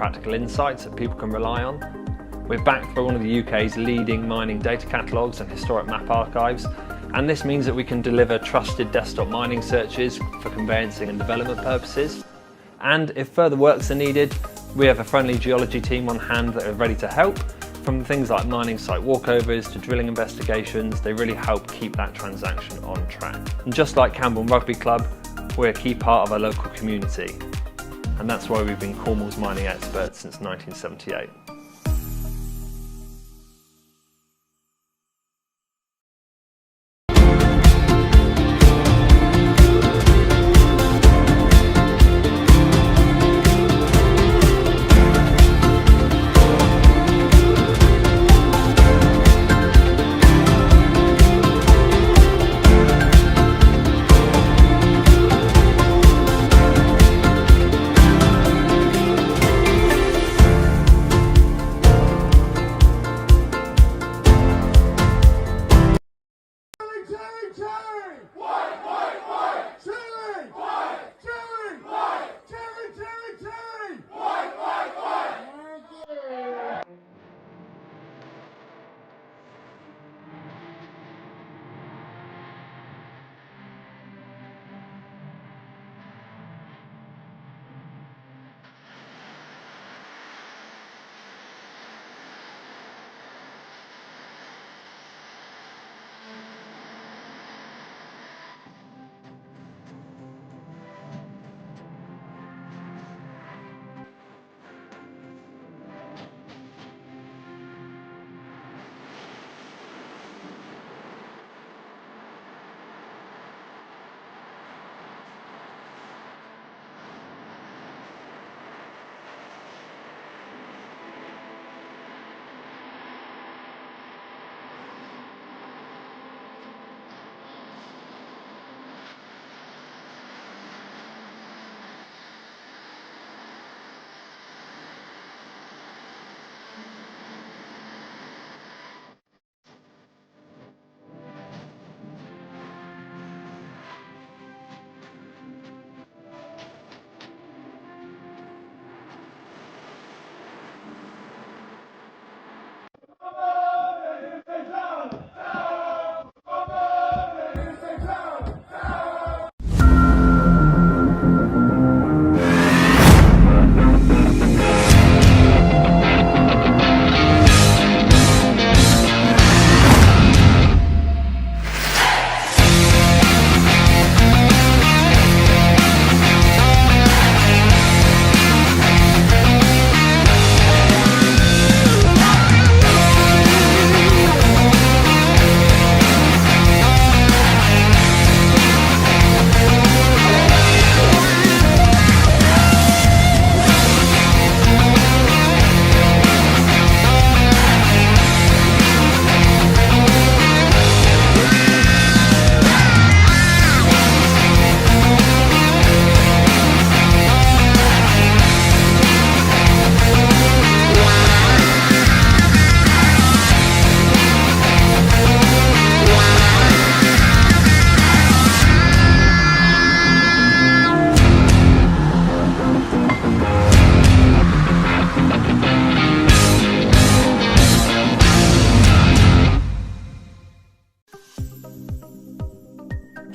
practical insights that people can rely on. We're backed by one of the UK's leading mining data catalogues and historic map archives, and this means that we can deliver trusted desktop mining searches for conveyancing and development purposes. And if further works are needed, we have a friendly geology team on hand that are ready to help. From things like mining site walkovers to drilling investigations, they really help keep that transaction on track. And just like Camborne Rugby Club, we're a key part of our local community. And that's why we've been Cornwall's mining experts since 1978.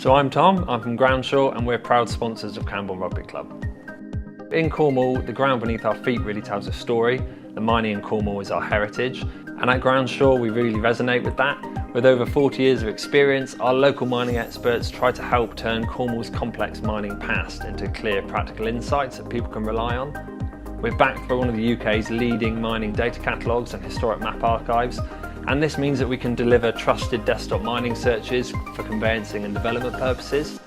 So I'm Tom, I'm from Groundshaw and we're proud sponsors of Camborne Rugby Club. In Cornwall, the ground beneath our feet really tells a story. The mining in Cornwall is our heritage, and at Groundshaw we really resonate with that. With over 40 years of experience, our local mining experts try to help turn Cornwall's complex mining past into clear practical insights that people can rely on. We're backed by one of the UK's leading mining data catalogues and historic map archives, and this means that we can deliver trusted desktop mining searches for conveyancing and development purposes.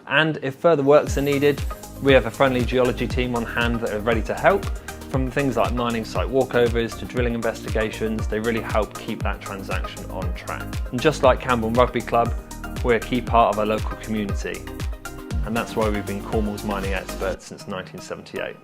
And if further works are needed, we have a friendly geology team on hand that are ready to help. From things like mining site walkovers to drilling investigations, they really help keep that transaction on track. And just like Camborne Rugby Club, we're a key part of our local community. And that's why we've been Cornwall's mining experts since 1978.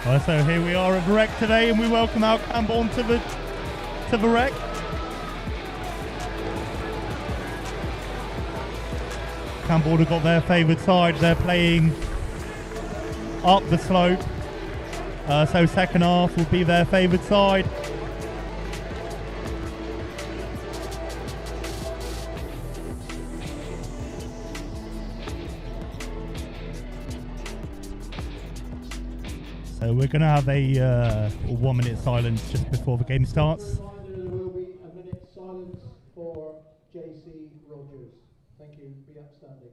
So here we are at the Rec today, and we welcome our Camborne to the Rec. Camborne have got their favoured side. They're playing up the slope, so second half will be their favoured side. So we're going to have a 1 minute silence just before the game starts. There will be a minute silence for JC Rogers. Thank you. Be upstanding.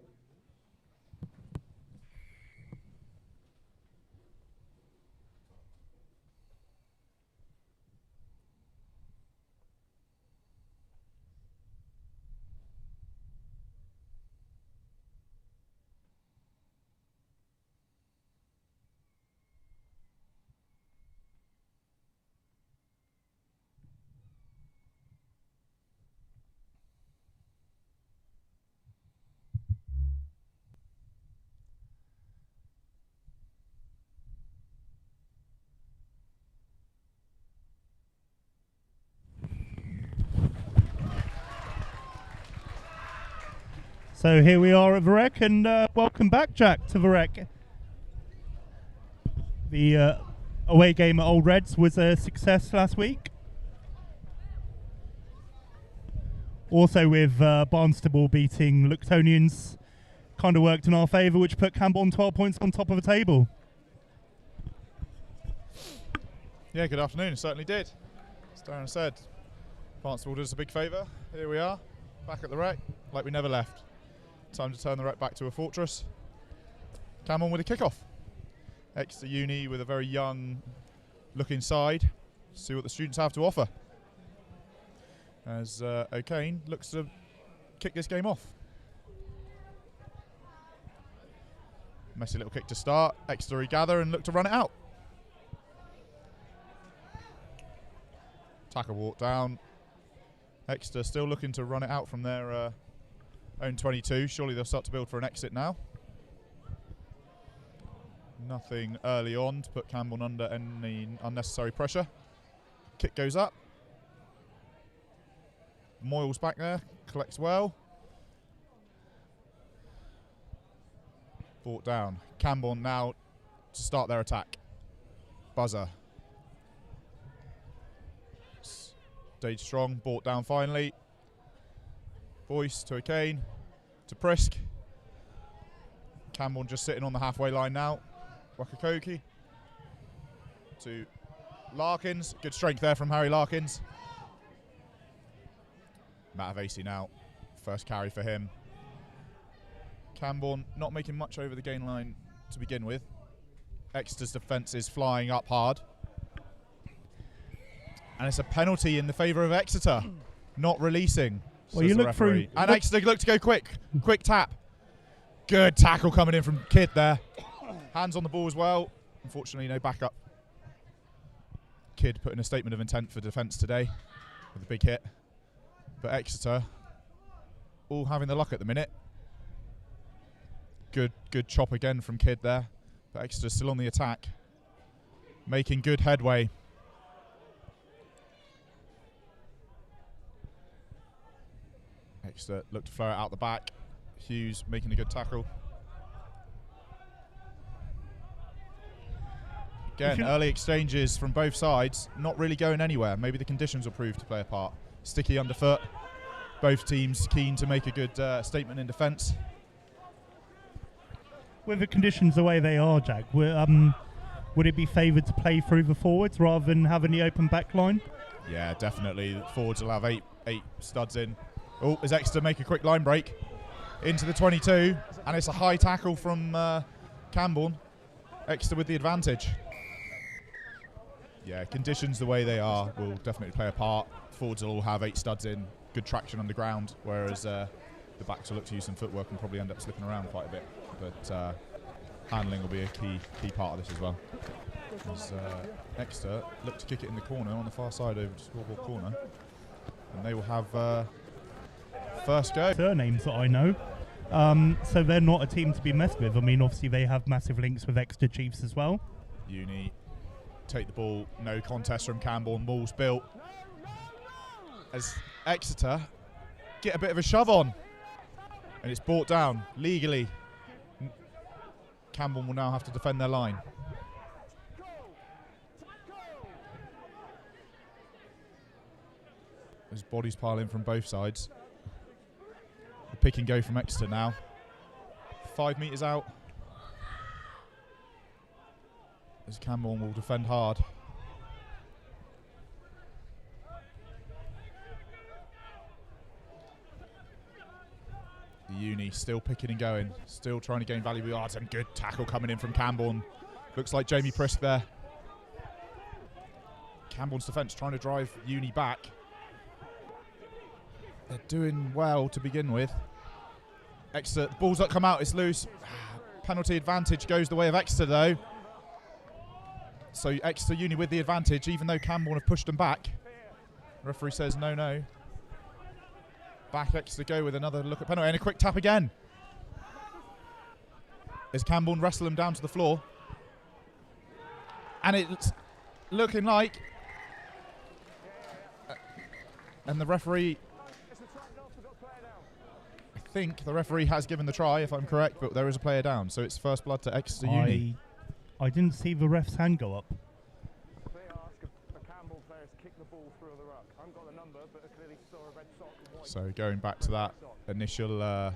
So here we are at the Rec, and welcome back, Jack, to the Rec. The away game at Old Reds was a success last week. Also with Barnstable beating Luctonians, kind of worked in our favour, which put Camborne 12 points on top of the table. Yeah, good afternoon, it certainly did. As Darren said, Barnstable does us a big favour. Here we are, back at the Rec, like we never left. Time to turn the Rec back to a fortress. Camborne with a kickoff. Exeter Uni with a very young look inside, see what the students have to offer. As O'Kane looks to kick this game off. Messy little kick to start. Exeter regather and look to run it out. Tackle walk down. Exeter still looking to run it out from their own 22. Surely they'll start to build for an exit now. Nothing early on to put Camborne under any unnecessary pressure. Kick goes up. Moyle's back there, collects well. Brought down. Camborne now to start their attack. Buzzer. Stage strong, brought down finally. Boyce to O'Kane, to Prisk. Camborne just sitting on the halfway line now. Wakakoki to Larkins. Good strength there from Harry Larkins. Matavesi now. First carry for him. Camborne not making much over the gain line to begin with. Exeter's defence is flying up hard. And it's a penalty in the favour of Exeter. Not releasing. Well, you look through. And Exeter look to go quick. Quick tap. Good tackle coming in from Kidd there. Hands on the ball as well. Unfortunately, no backup. Kidd putting a statement of intent for defence today with a big hit. But Exeter all having the luck at the minute. Good chop again from Kidd there. But Exeter still on the attack. Making good headway. Exeter look to throw it out the back. Hughes making a good tackle. Again, early exchanges from both sides, not really going anywhere. Maybe the conditions will prove to play a part. Sticky underfoot. Both teams keen to make a good statement in defence. With the conditions the way they are, Jack, would it be favoured to play through the forwards rather than having the open back line? Yeah, definitely. The forwards will have eight studs in. Oh, as Exeter make a quick line break into the 22, and it's a high tackle from Camborne. Exeter with the advantage. Yeah, conditions the way they are will definitely play a part. Forwards will all have 8 studs in, good traction underground, whereas the backs will look to use some footwork and probably end up slipping around quite a bit. But handling will be a key part of this as well. As Exeter look to kick it in the corner on the far side over to scoreboard corner, and they will have first go. Surnames that I know. So they're not a team to be messed with. I mean, obviously they have massive links with Exeter Chiefs as well. Uni take the ball. No contest from Camborne. Walls built. As Exeter get a bit of a shove on. And it's brought down legally. Camborne will now have to defend their line. There's bodies piling from both sides. The pick and go from Exeter now. 5 metres out. As Camborne will defend hard. The Uni still picking and going. Still trying to gain valuable yards, and good tackle coming in from Camborne. Looks like Jamie Prisk there. Camborne's defence trying to drive Uni back. They're doing well to begin with. Exeter, the ball's not come out, it's loose. Penalty advantage goes the way of Exeter though. So Exeter Uni with the advantage, even though Camborne have pushed them back. Referee says no, no. Back Exeter go with another look at penalty, and a quick tap again. As Camborne wrestle them down to the floor. And it's looking like... and the referee... I think the referee has given the try, if I'm correct, but there is a player down, so it's first blood to Exeter Uni. I didn't see the ref's hand go up. So going back to that initial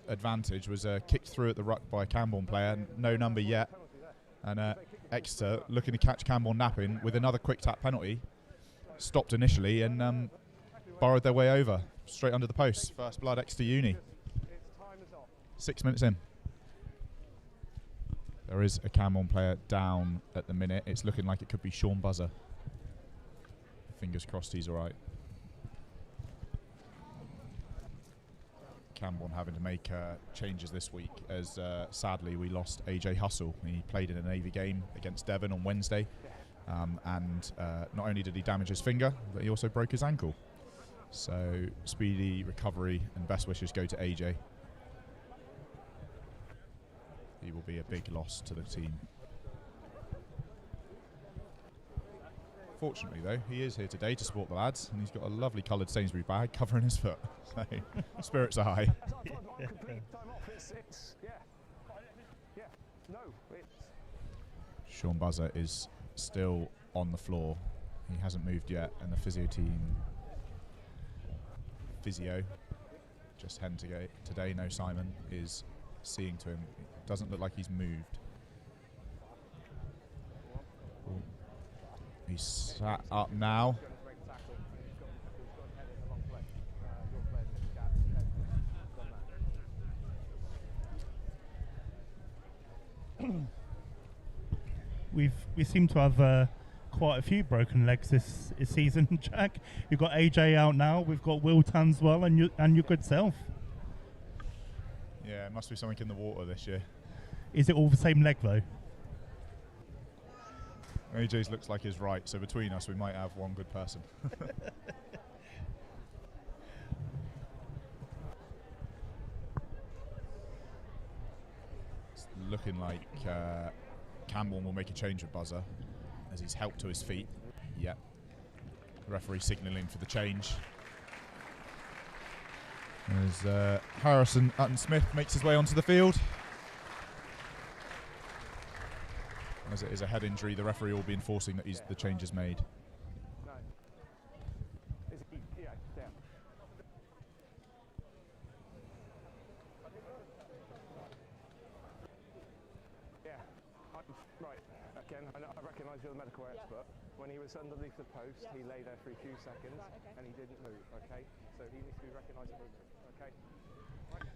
advantage was kicked through at the ruck by a Camborne player, no number yet, and Exeter looking to catch Camborne napping with another quick tap penalty, stopped initially and burrowed their way over. Straight under the post. First blood, Exeter Uni. 6 minutes in. There is a Camborne player down at the minute. It's looking like it could be Sean Buzzer. Fingers crossed he's all right. Camborne having to make changes this week as sadly we lost AJ Hustle. He played in a Navy game against Devon on Wednesday. And not only did he damage his finger, but he also broke his ankle. So speedy recovery and best wishes go to AJ. He will be a big loss to the team. Fortunately though, he is here today to support the lads, and he's got a lovely coloured Sainsbury bag covering his foot. So spirits are high. Sean Buzzer is still on the floor. He hasn't moved yet, and the physio just heading today, no Simon, is seeing to him. It doesn't look like he's moved. Ooh. He's sat up now. We seem to have quite a few broken legs this season, Jack. You've got AJ out now. We've got Will Tanswell and your good self. Yeah, it must be something in the water this year. Is it all the same leg though? AJ's looks like he's right, so between us we might have one good person. It's looking like Camborne will make a change with Buzzer as he's helped to his feet. Yep. The referee signalling for the change. As Harrison Utton-Smith makes his way onto the field. As it is a head injury, the referee will be enforcing that the change is made. I recognise you're the medical expert. When he was underneath the post, he lay there for a few seconds and he didn't move, okay? So he needs to be recognised movement, okay? And,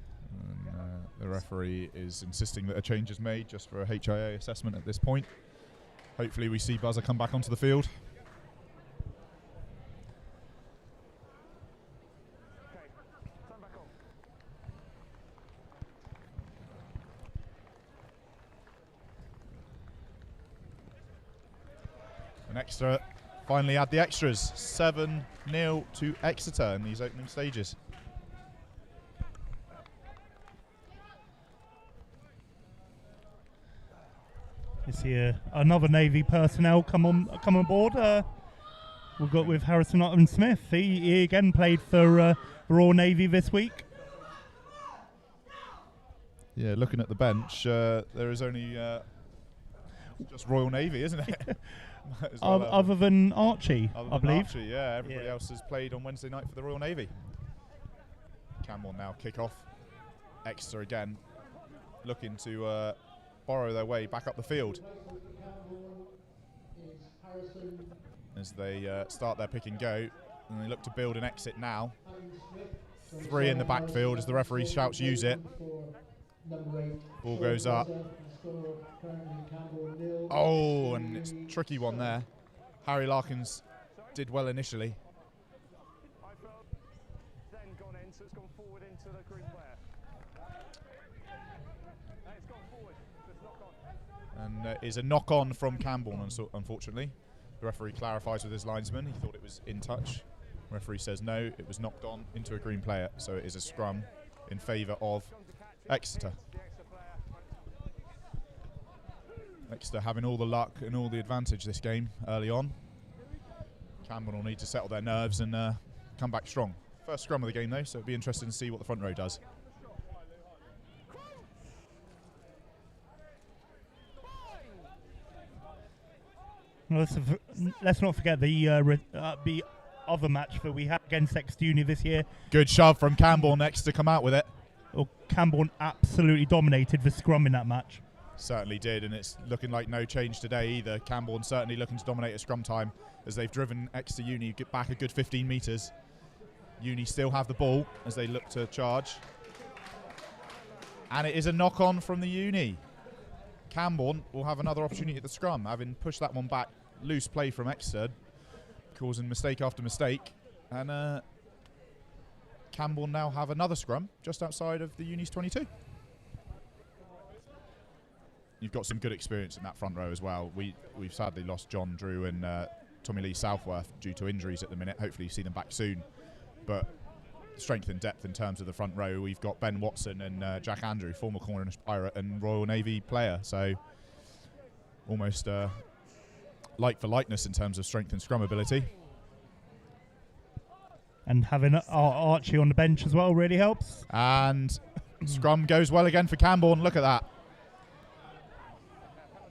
the referee is insisting that a change is made just for a HIA assessment at this point. Hopefully we see Buzzer come back onto the field. Okay, turn back on. And Exeter finally add the extras. 7-0 to Exeter in these opening stages. This here, another Navy personnel come on board. We've got with Harrison Utton Smith. He again played for Royal Navy this week. Yeah, looking at the bench, there is only just Royal Navy, isn't it? Other than Archie, I believe. Archie, yeah, everybody else has played on Wednesday night for the Royal Navy. Camborne now kick off. Exeter again, looking to borrow their way back up the field as they start their pick and go, and they look to build an exit now. 3 in the backfield as the referee shouts use it. Ball goes up. Oh, and it's a tricky one there. Harry Larkins did well initially. And is a knock-on from Camborne, unfortunately. The referee clarifies with his linesman. He thought it was in touch. The referee says no, it was knocked on into a green player, so it is a scrum in favour of Exeter. Exeter having all the luck and all the advantage this game early on. Camborne will need to settle their nerves and come back strong. First scrum of the game though, so it'll be interesting to see what the front row does. Let's not forget the other match that we had against Exeter Uni this year. Good shove from Camborne next to come out with it. Well, Camborne absolutely dominated the scrum in that match. Certainly did, and it's looking like no change today either. Camborne certainly looking to dominate at scrum time as they've driven Exeter Uni get back a good 15 metres. Uni still have the ball as they look to charge. And it is a knock-on from the Uni. Camborne will have another opportunity at the scrum, having pushed that one back. Loose play from Exeter, causing mistake after mistake. And Camborne now have another scrum just outside of the Uni's 22. You've got some good experience in that front row as well. We've sadly lost John Drew and Tommy Lee Southworth due to injuries at the minute. Hopefully you see them back soon. But strength and depth in terms of the front row, we've got Ben Watson and Jack Andrew, former Cornish Pirate and Royal Navy player. So almost like for likeness in terms of strength and scrum ability. And having Archie on the bench as well really helps. And scrum goes well again for Camborne. Look at that.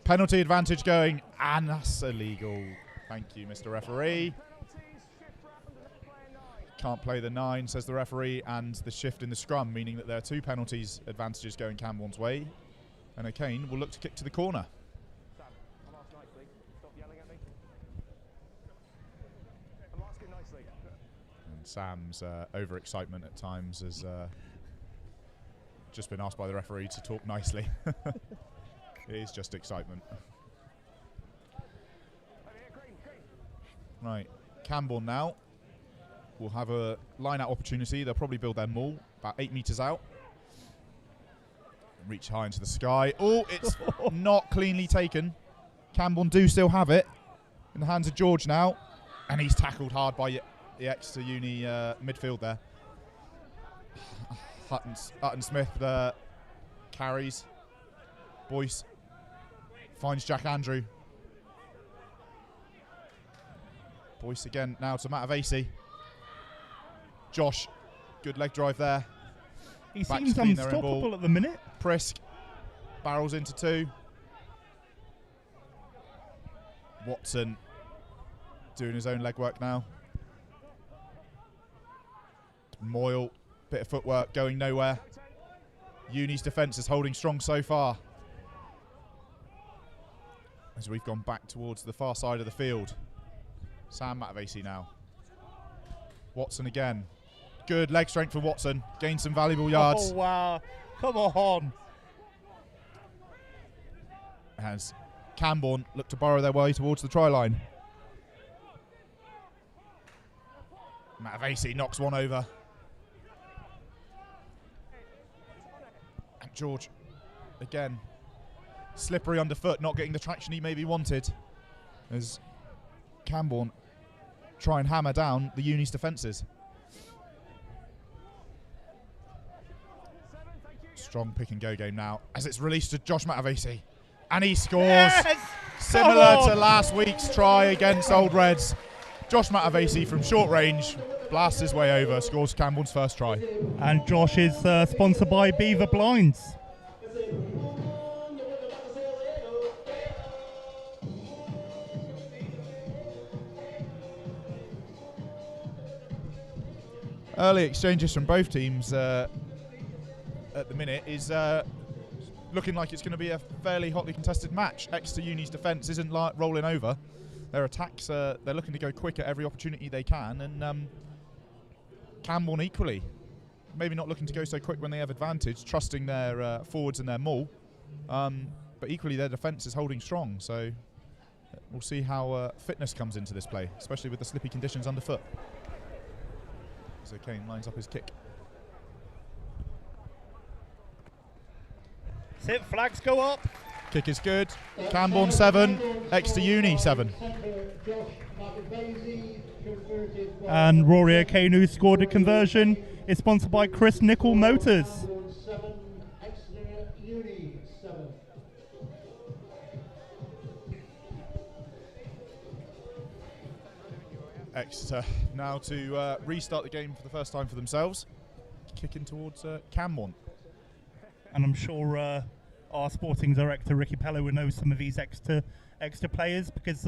Penalty advantage going, and that's illegal. Thank you, Mr. Referee. Can't play the 9, says the referee, and the shift in the scrum, meaning that there are 2 penalties advantages going Camborne's way. And O'Kane will look to kick to the corner. Sam, I'm asked nicely. Stop yelling at me. I'm asking nicely. And Sam's overexcitement at times has just been asked by the referee to talk nicely. It is just excitement. Right, Camborne now will have a line-out opportunity. They'll probably build their maul about 8 metres out. Reach high into the sky. Oh, it's not cleanly taken. Camborne do still have it in the hands of George now. And he's tackled hard by the Exeter Uni midfield there. Utton Smith carries. Boyce finds Jack Andrew. Boyce again now to Matavesi. Josh, good leg drive there. He seems unstoppable at the minute. Prisk barrels into 2. Watson doing his own legwork now. Moyle, bit of footwork going nowhere. Uni's defence is holding strong so far. As we've gone back towards the far side of the field. Sam Matavesi now. Watson again. Good leg strength for Watson. Gained some valuable yards. Oh, wow. Come on. As Camborne look to borrow their way towards the try line. Matavesi knocks one over. And George, again, slippery underfoot, not getting the traction he maybe wanted. As Camborne try and hammer down the Uni's defences. Strong pick and go game now as it's released to Josh Matavesi. And he scores. Yes! Similar to last week's try against Old Reds. Josh Matavesi from short range blasts his way over, scores Camborne's first try. And Josh is sponsored by Beaver Blinds. Early exchanges from both teams at the minute is looking like it's going to be a fairly hotly contested match. Exeter Uni's defence isn't rolling over. Their attacks, they're looking to go quick at every opportunity they can, and Camborne equally. Maybe not looking to go so quick when they have advantage, trusting their forwards and their maul, but equally their defence is holding strong, so we'll see how fitness comes into this play, especially with the slippy conditions underfoot. So Kane lines up his kick. Sit, flags go up. Kick is good. Camborne 7, Exeter Uni 7. And Rory O'Kane, who scored a conversion, is sponsored by Chris Nickel Motors. Exeter now to restart the game for the first time for themselves. Kicking towards Camborne. And I'm sure our sporting director Ricky Pello will know some of these Exeter players, because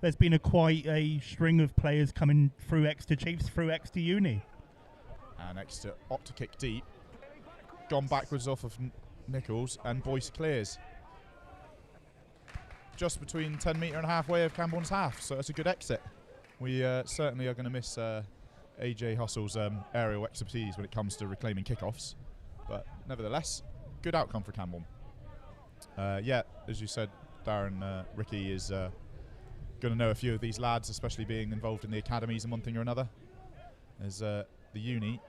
there's been quite a string of players coming through Exeter Chiefs, through Exeter Uni. And Exeter opt to kick deep. Gone backwards off of Nichols, and Boyce clears. Just between 10 metre and halfway of Camborne's half, so it's a good exit. We certainly are going to miss AJ Hustle's aerial expertise when it comes to reclaiming kickoffs, but nevertheless, good outcome for Camborne. Yeah, as you said, Darren, Ricky is going to know a few of these lads, especially being involved in the academies and one thing or another. There's the uni,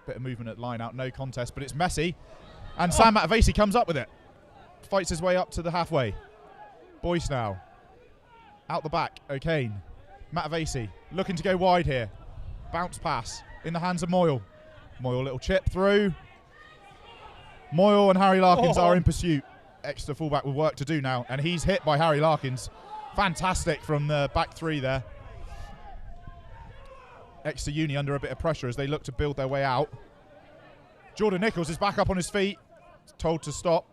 bit of movement at line out, no contest, but it's messy, and Sam Matavesi comes up with it, fights his way up to the halfway. Boyce now, out the back, O'Kane. Matavesi looking to go wide here. Bounce pass in the hands of Moyle. Moyle, little chip through. Moyle and Harry Larkins are in pursuit. Exeter fullback with work to do now, and he's hit by Harry Larkins. Fantastic from the back three there. Exeter Uni under a bit of pressure as they look to build their way out. Jordan Nichols is back up on his feet, told to stop.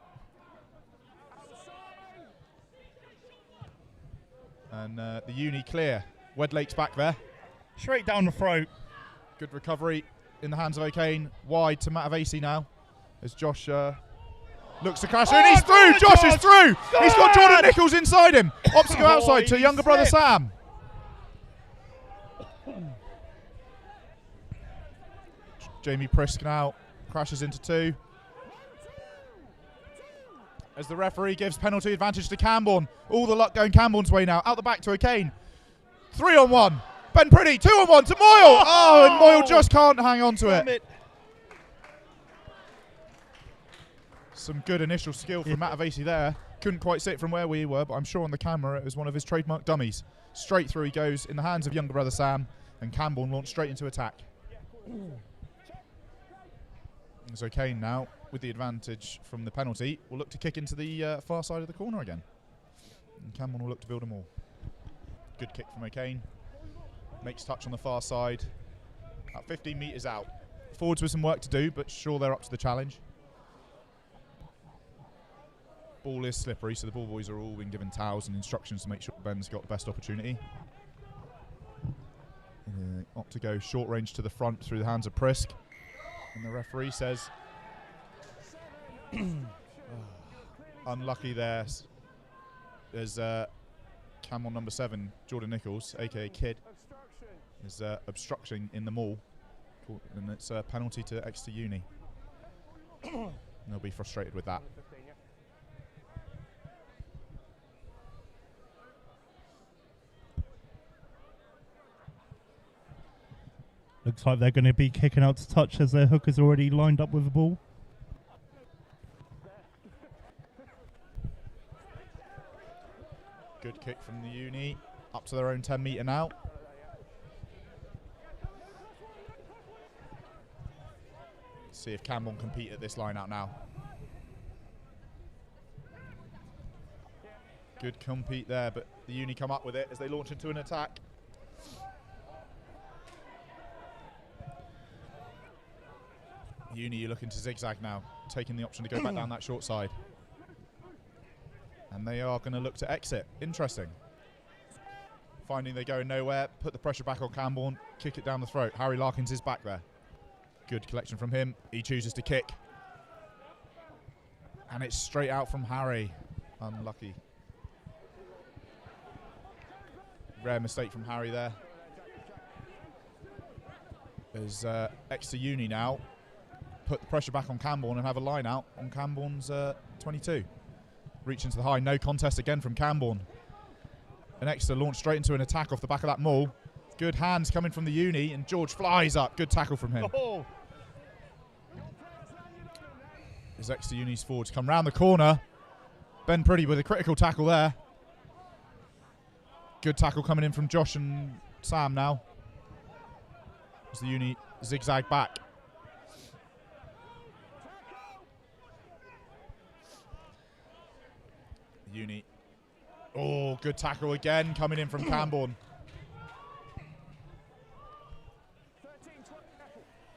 And the Uni clear. Wedlake's back there. Straight down the throat. Good recovery in the hands of O'Kane. Wide to Matavesi now as Josh looks to crash in. He's through! Josh is through! He's got Jordan Nichols inside him. Opts to go outside to younger brother Sam. Jamie Prisk now crashes into two. As the referee gives penalty advantage to Camborne. All the luck going Camborne's way now. Out the back to O'Kane. 3-on-1. Ben Priddy, 2-on-1 to Moyle. Oh, and Moyle just can't hang on to it. Some good initial skill from Matavesi there. Couldn't quite sit from where we were, but I'm sure on the camera it was one of his trademark dummies. Straight through he goes in the hands of younger brother Sam, and Camborne launched straight into attack. So O'Kane now, with the advantage from the penalty, will look to kick into the far side of the corner again. And Camborne will look to build them all. Good kick from O'Kane. Makes touch on the far side. About 15 metres out. Forwards with some work to do, but sure they're up to the challenge. Ball is slippery, so the ball boys are all being given towels and instructions to make sure Ben's got the best opportunity. Opt to go short range to the front through the hands of Prisk. And the referee says, unlucky there. There's Camborne number 7, Jordan Nichols, aka Kid, is obstructing in the maul, and it's a penalty to Exeter Uni. They'll be frustrated with that. Looks like they're going to be kicking out to touch as their hooker's already lined up with the ball. Good kick from the Uni, up to their own 10 metre now. See if Camborne compete at this line out now. Good compete there, but the Uni come up with it as they launch into an attack. Uni, you're looking to zigzag now, taking the option to go back down that short side. And they are going to look to exit. Interesting. Finding they're going nowhere, put the pressure back on Camborne, kick it down the throat. Harry Larkins is back there. Good collection from him. He chooses to kick. And it's straight out from Harry. Unlucky. Rare mistake from Harry there. There's Exeter Uni now. Put the pressure back on Camborne and have a line out on Camborne's 22. Reach into the high. No contest again from Camborne. And Exeter launch straight into an attack off the back of that maul. Good hands coming from the Uni, and George flies up. Good tackle from him. Oh. As Exeter Uni's forwards come round the corner. Ben Priddy with a critical tackle there. Good tackle coming in from Josh and Sam now. As the Uni zigzag back. Uni. Oh, good tackle again coming in from Camborne.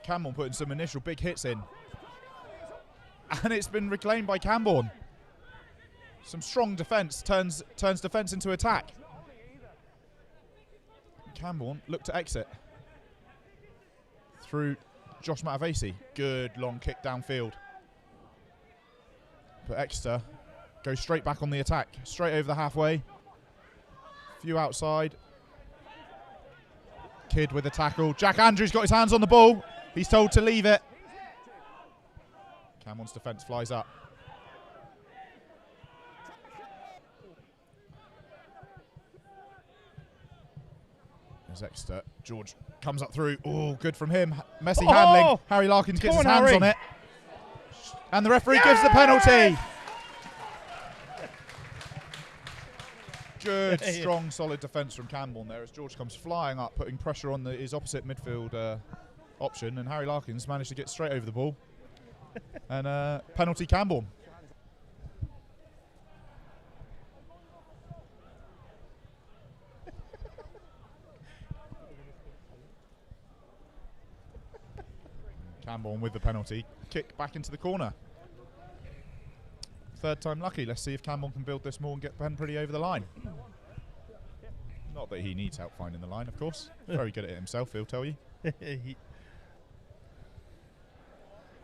Camborne putting some initial big hits in. And it's been reclaimed by Camborne. Some strong defence, turns defence into attack. Camborne look to exit. Through Josh Matavesi. Good long kick downfield. But Exeter go straight back on the attack. Straight over the halfway. Few outside. Kidd with a tackle. Jack Andrews got his hands on the ball. He's told to leave it. Camborne's defence flies up. There's Exeter. George comes up through. Oh, good from him. Messy handling. Harry Larkins gets his hands on it. And the referee gives the penalty. Good, strong, solid defence from Camborne there as George comes flying up, putting pressure on his opposite midfield option, and Harry Larkins managed to get straight over the ball. And penalty Camborne. Camborne with the penalty. Kick back into the corner. Third time lucky. Let's see if Camborne can build this more and get Ben Priddy over the line. Not that he needs help finding the line, of course. Very good at it himself, he'll tell you.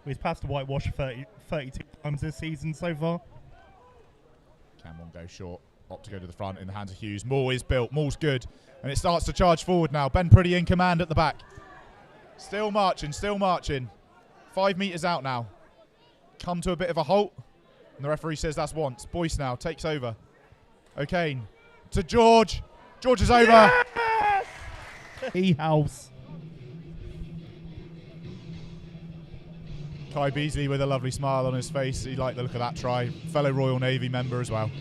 He's passed the whitewash 32 times this season so far. Camborne goes short. Opt to go to the front in the hands of Hughes. Maul is built. Maul's good. And it starts to charge forward now. Ben Priddy in command at the back. Still marching, still marching. 5 metres out now. Come to a bit of a halt. And the referee says that's once. Boyce now takes over. O'Kane to George. George is over. Yes! E-house. Kai Beasley with a lovely smile on his face. He liked the look of that try. Fellow Royal Navy member as well.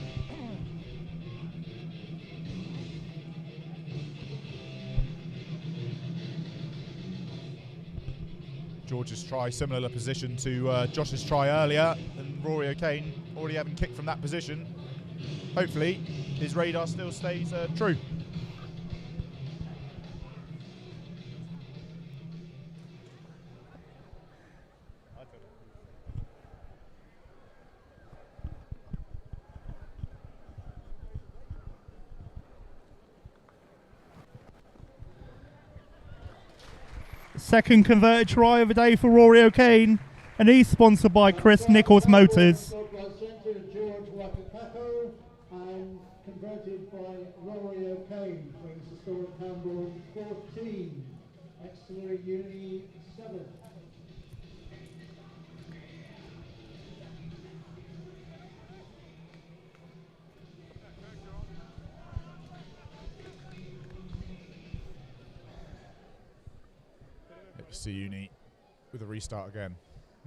George's try, similar position to Josh's try earlier, and Rory O'Kane already having kicked from that position. Hopefully his radar still stays true. Second converted try of the day for Rory O'Kane, and he's sponsored by Chris Nichols Motors. George Wakakako and converted by Rory O'Kane, brings the score at Camborne 14, Exeter Uni 7. Exeter Uni with a restart again.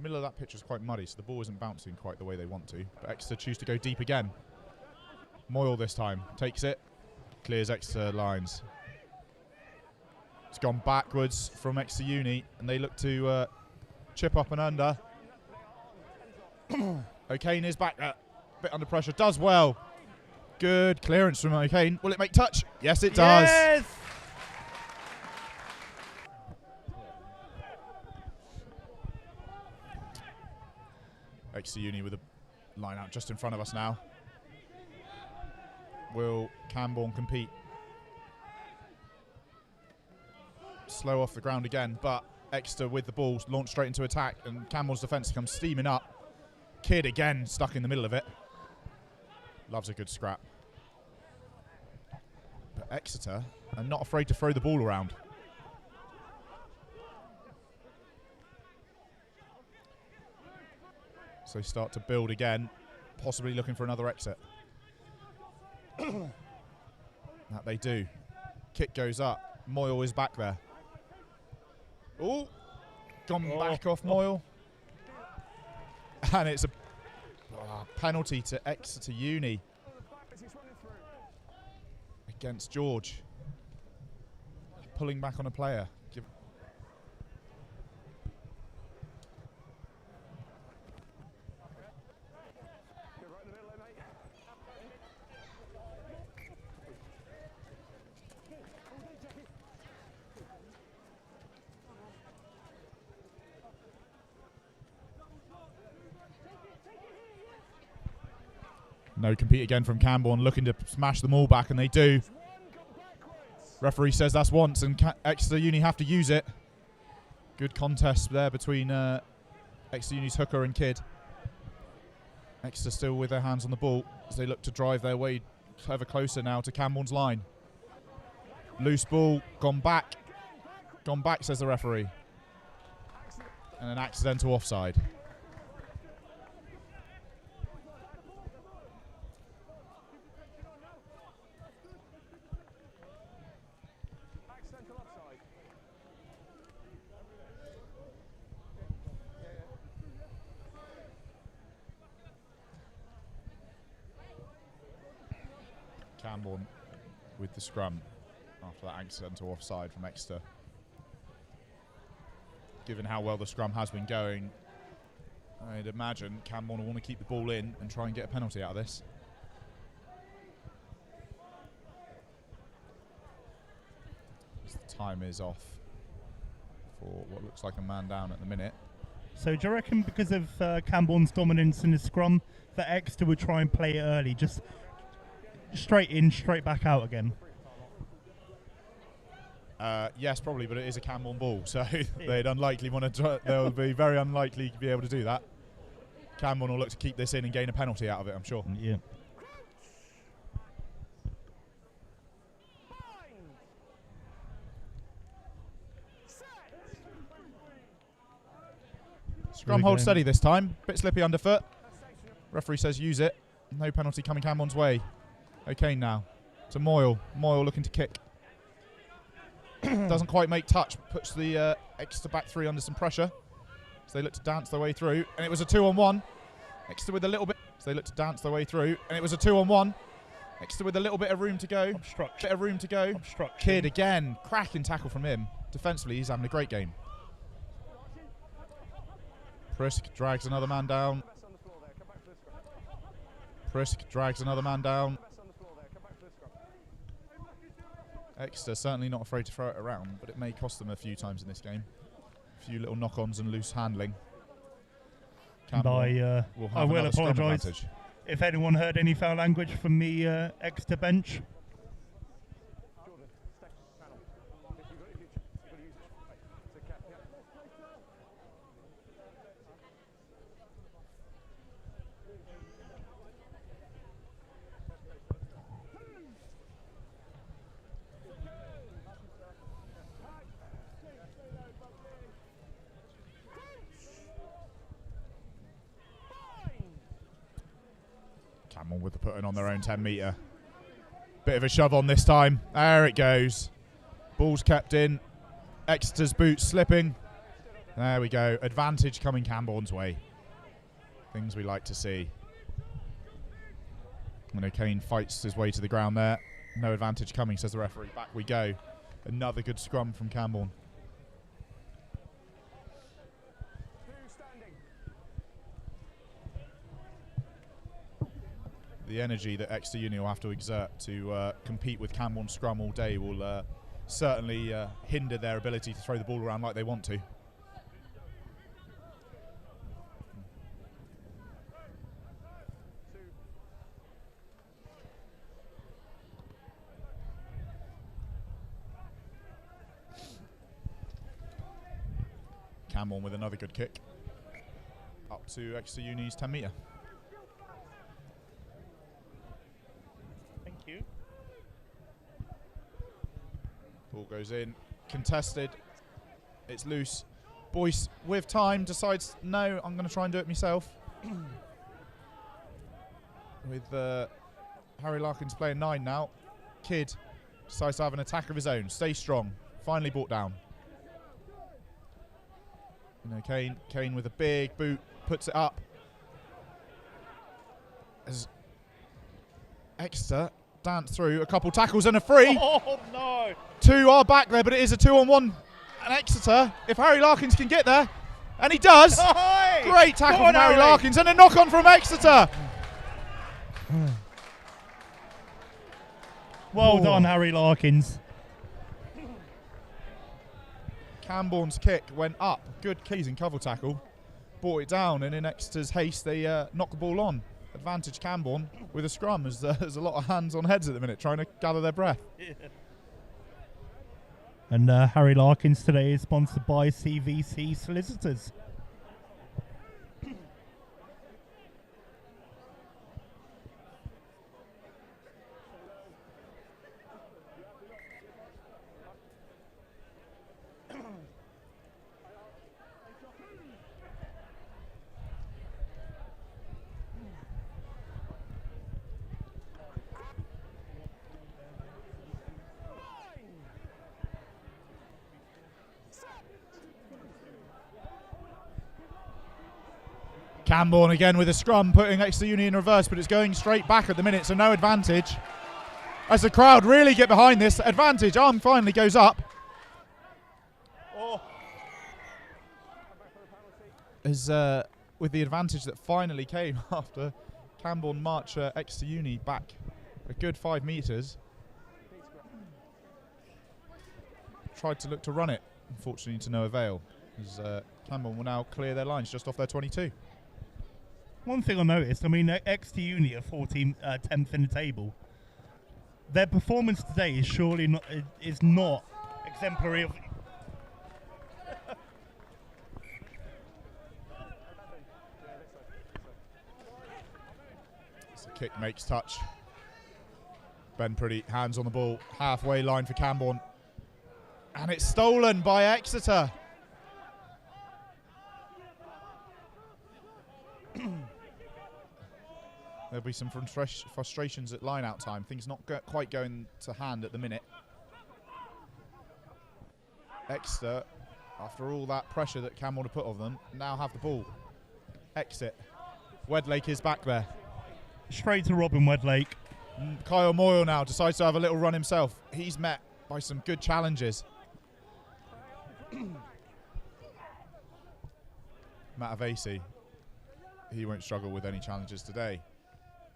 Middle of that pitch was quite muddy, so the ball isn't bouncing quite the way they want to. But Exeter choose to go deep again. Moyle this time takes it, clears Exeter lines. It's gone backwards from Exeter Uni, and they look to chip up and under. O'Kane is back a bit under pressure, does well. Good clearance from O'Kane. Will it make touch? Yes, it does. Yes! Exeter Uni with a line out just in front of us now. Will Camborne compete? Slow off the ground again, but Exeter with the ball launched straight into attack, and Camborne's defence comes steaming up. Kidd again stuck in the middle of it. Loves a good scrap. But Exeter are not afraid to throw the ball around. So they start to build again, possibly looking for another exit. That they do. Kick goes up. Moyle is back there. Oh, gone back off Moyle. And it's a penalty to Exeter Uni against George. Pulling back on a player. No compete again from Camborne, looking to smash them all back, and they do. Referee says that's once, and Exeter Uni have to use it. Good contest there between Exeter Uni's hooker and Kidd. Exeter still with their hands on the ball as they look to drive their way ever closer now to Camborne's line. Loose ball, gone back. Gone back, says the referee. And an accidental offside. Camborne with the scrum after that accidental offside from Exeter. Given how well the scrum has been going, I'd imagine Camborne will want to keep the ball in and try and get a penalty out of this. As the time is off for what looks like a man down at the minute. So do you reckon because of Camborne's dominance in the scrum that Exeter would try and play it early, just straight in, straight back out again? Yes, probably, but it is a Camborne ball, so they'd unlikely want to. They'll be very unlikely to be able to do that. Camborne will look to keep this in and gain a penalty out of it, I'm sure. Yeah. Scrum hold steady this time. Bit slippy underfoot. Referee says use it. No penalty coming Camborne's way. Okay, now to Moyle. Moyle looking to kick. Doesn't quite make touch. Puts the Exeter back three under some pressure. So they look to dance their way through, and it was a 2-on-1. Exeter with a little bit. So they look to dance their way through, and it was a 2-on-1. Exeter with a little bit of room to go. Obstruction. Bit of room to go. Obstruction. Kidd again. Cracking tackle from him. Defensively, he's having a great game. Prisk drags another man down. Prisk drags another man down. Exeter certainly not afraid to throw it around, but it may cost them a few times in this game. A few little knock-ons and loose handling. I will apologise if anyone heard any foul language from the Exeter bench. Camborne with the putting on their own 10 metre. Bit of a shove on this time. There it goes. Ball's kept in. Exeter's boots slipping. There we go. Advantage coming Camborne's way. Things we like to see. And O'Kane fights his way to the ground there. No advantage coming, says the referee. Back we go. Another good scrum from Camborne. the energy that Exeter Uni will have to exert to compete with Camborne scrum all day will certainly hinder their ability to throw the ball around like they want to. Camborne with another good kick. Up to Exeter Uni's 10 metre. Thank you. Ball goes in, contested, it's loose. Boyce with time decides, no, I'm going to try and do it myself. With Harry Larkins playing 9 now. Kidd decides to have an attack of his own, stay strong, finally brought down. You know, Kane with a big boot, puts it up. As Exeter dance through, a couple tackles and a free. Oh no! 2 are back there, but it is a 2-on-1. And Exeter, if Harry Larkins can get there, and he does. Hey! Great tackle from Harry Larkins, and a knock-on from Exeter. Well done, Harry Larkins. Camborne's kick went up. Good keys and cover tackle. Brought it down, and in Exeter's haste, they knock the ball on. Advantage Camborne with a scrum, as there's a lot of hands on heads at the minute, trying to gather their breath. And Harry Larkins today is sponsored by CVC Solicitors. Camborne again with a scrum, putting Exeter Uni in reverse, but it's going straight back at the minute, so no advantage. As the crowd really get behind this, advantage, arm finally goes up. Oh. As with the advantage that finally came after Camborne march Exeter Uni back a good 5 metres. Tried to look to run it, unfortunately to no avail, as Camborne will now clear their lines just off their 22. One thing I noticed, I mean, Exeter Uni are 10th in the table. Their performance today is surely not exemplary of. As the kick makes touch. Ben Pretty, hands on the ball, halfway line for Camborne. And it's stolen by Exeter. There'll be some frustrations at line-out time. Things not quite going to hand at the minute. Exeter, after all that pressure that Camborne have put on them, now have the ball. Exit. Wedlake is back there. Straight to Robin Wedlake. Kyle Moyle now decides to have a little run himself. He's met by some good challenges. Matavesi, he won't struggle with any challenges today.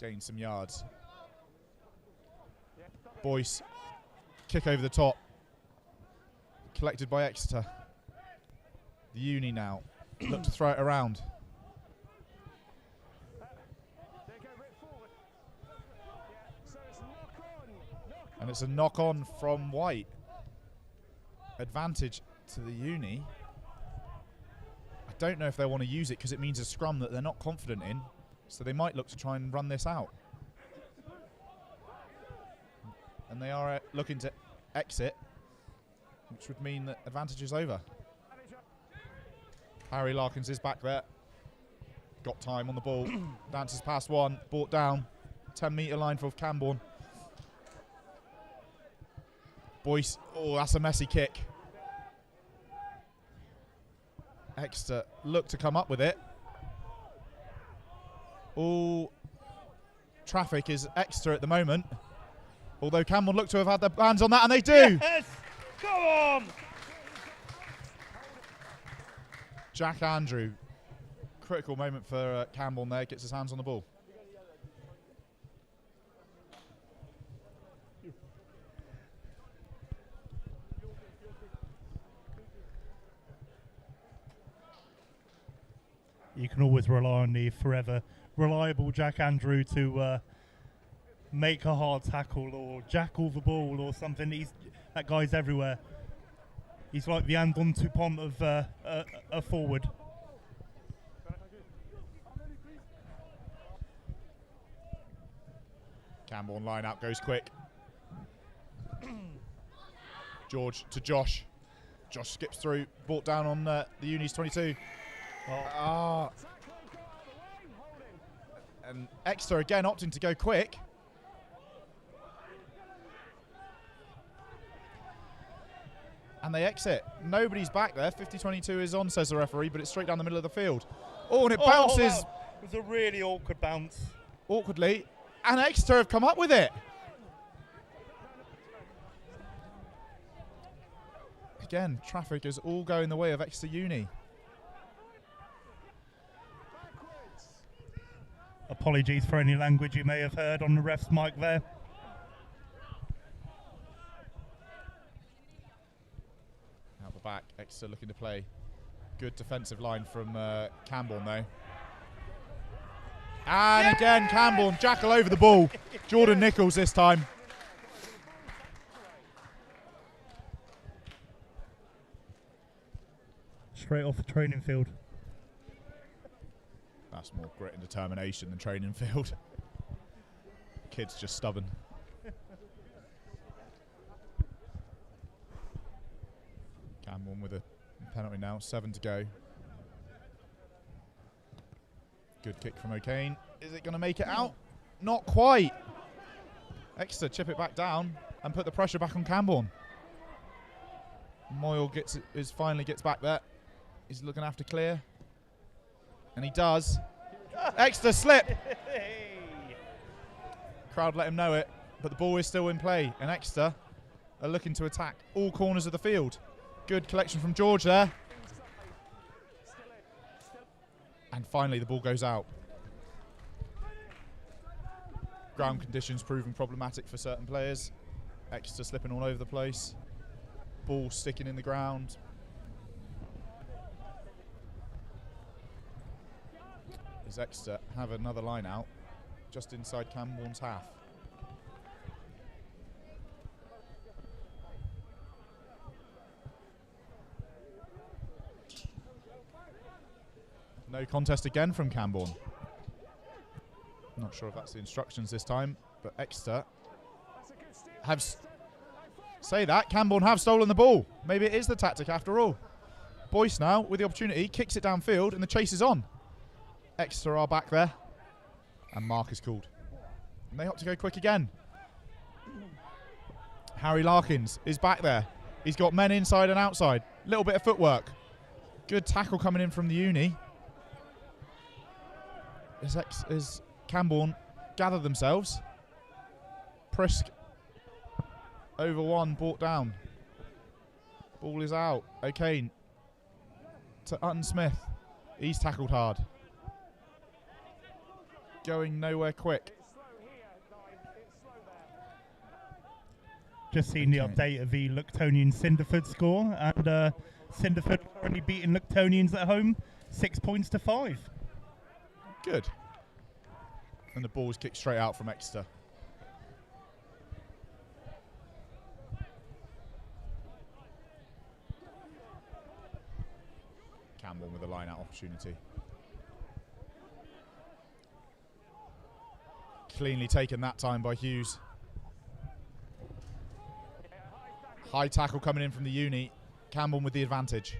Gain some yards. Boyce, kick over the top. Collected by Exeter. The Uni now look to throw it around. And it's a knock on from White. Advantage to the Uni. I don't know if they want to use it because it means a scrum that they're not confident in. So they might look to try and run this out. And they are looking to exit, which would mean that advantage is over. Harry Larkins is back there. Got time on the ball. Dances past one, brought down. 10 metre line for Camborne. Boyce, oh, that's a messy kick. Exeter look to come up with it. All traffic is Exeter at the moment. Although Camborne look to have had their hands on that, and they do. Yes! Come on! Jack Andrew, critical moment for Camborne there, gets his hands on the ball. you can always rely on the forever reliable Jack Andrew to make a hard tackle or jackal the ball or something. That guy's everywhere. He's like the Andon Tupont of a forward. Camborne line out goes quick. George to Josh. Josh skips through, brought down on the Uni's 22. And Exeter again opting to go quick. And they exit. Nobody's back there. 50-22 is on, says the referee, but it's straight down the middle of the field. Oh, and it bounces. It was a really awkward bounce. Awkwardly. And Exeter have come up with it. Again, traffic is all going the way of Exeter Uni. Apologies for any language you may have heard on the ref's mic there. Out the back, Exeter looking to play. Good defensive line from Camborne though. And again, Camborne, jackal over the ball. Jordan Nichols this time. Straight off the training field. That's more grit and determination than training field. Kid's just stubborn. Camborne with a penalty now, 7 to go. Good kick from O'Kane. Is it going to make it out? Not quite. Exeter chip it back down and put the pressure back on Camborne. Moyle finally gets back there. He's looking after clear. And he does. Exeter slip. Crowd let him know it, but the ball is still in play. And Exeter are looking to attack all corners of the field. Good collection from George there. And finally the ball goes out. Ground conditions proving problematic for certain players. Exeter slipping all over the place. Ball sticking in the ground. As Exeter have another line out just inside Camborne's half. No contest again from Camborne. Not sure if that's the instructions this time, but Exeter have Camborne have stolen the ball. Maybe it is the tactic after all. Boyce now with the opportunity, kicks it downfield and the chase is on. Exeter are back there and mark is called. And they opt to go quick again. Harry Larkins is back there. He's got men inside and outside. Little bit of footwork. Good tackle coming in from the Uni. As Camborne gather themselves. Prisk over one, brought down. Ball is out. O'Kane to Utton Smith. He's tackled hard. Going nowhere quick. Just seen the update of the Luctonian Cinderford score, and Cinderford currently beating Luctonians at home 6 points to 5. Good. And the ball is kicked straight out from Exeter. Camborne with a line-out opportunity. Cleanly taken that time by Hughes. High tackle coming in from the Uni. Camborne with the advantage.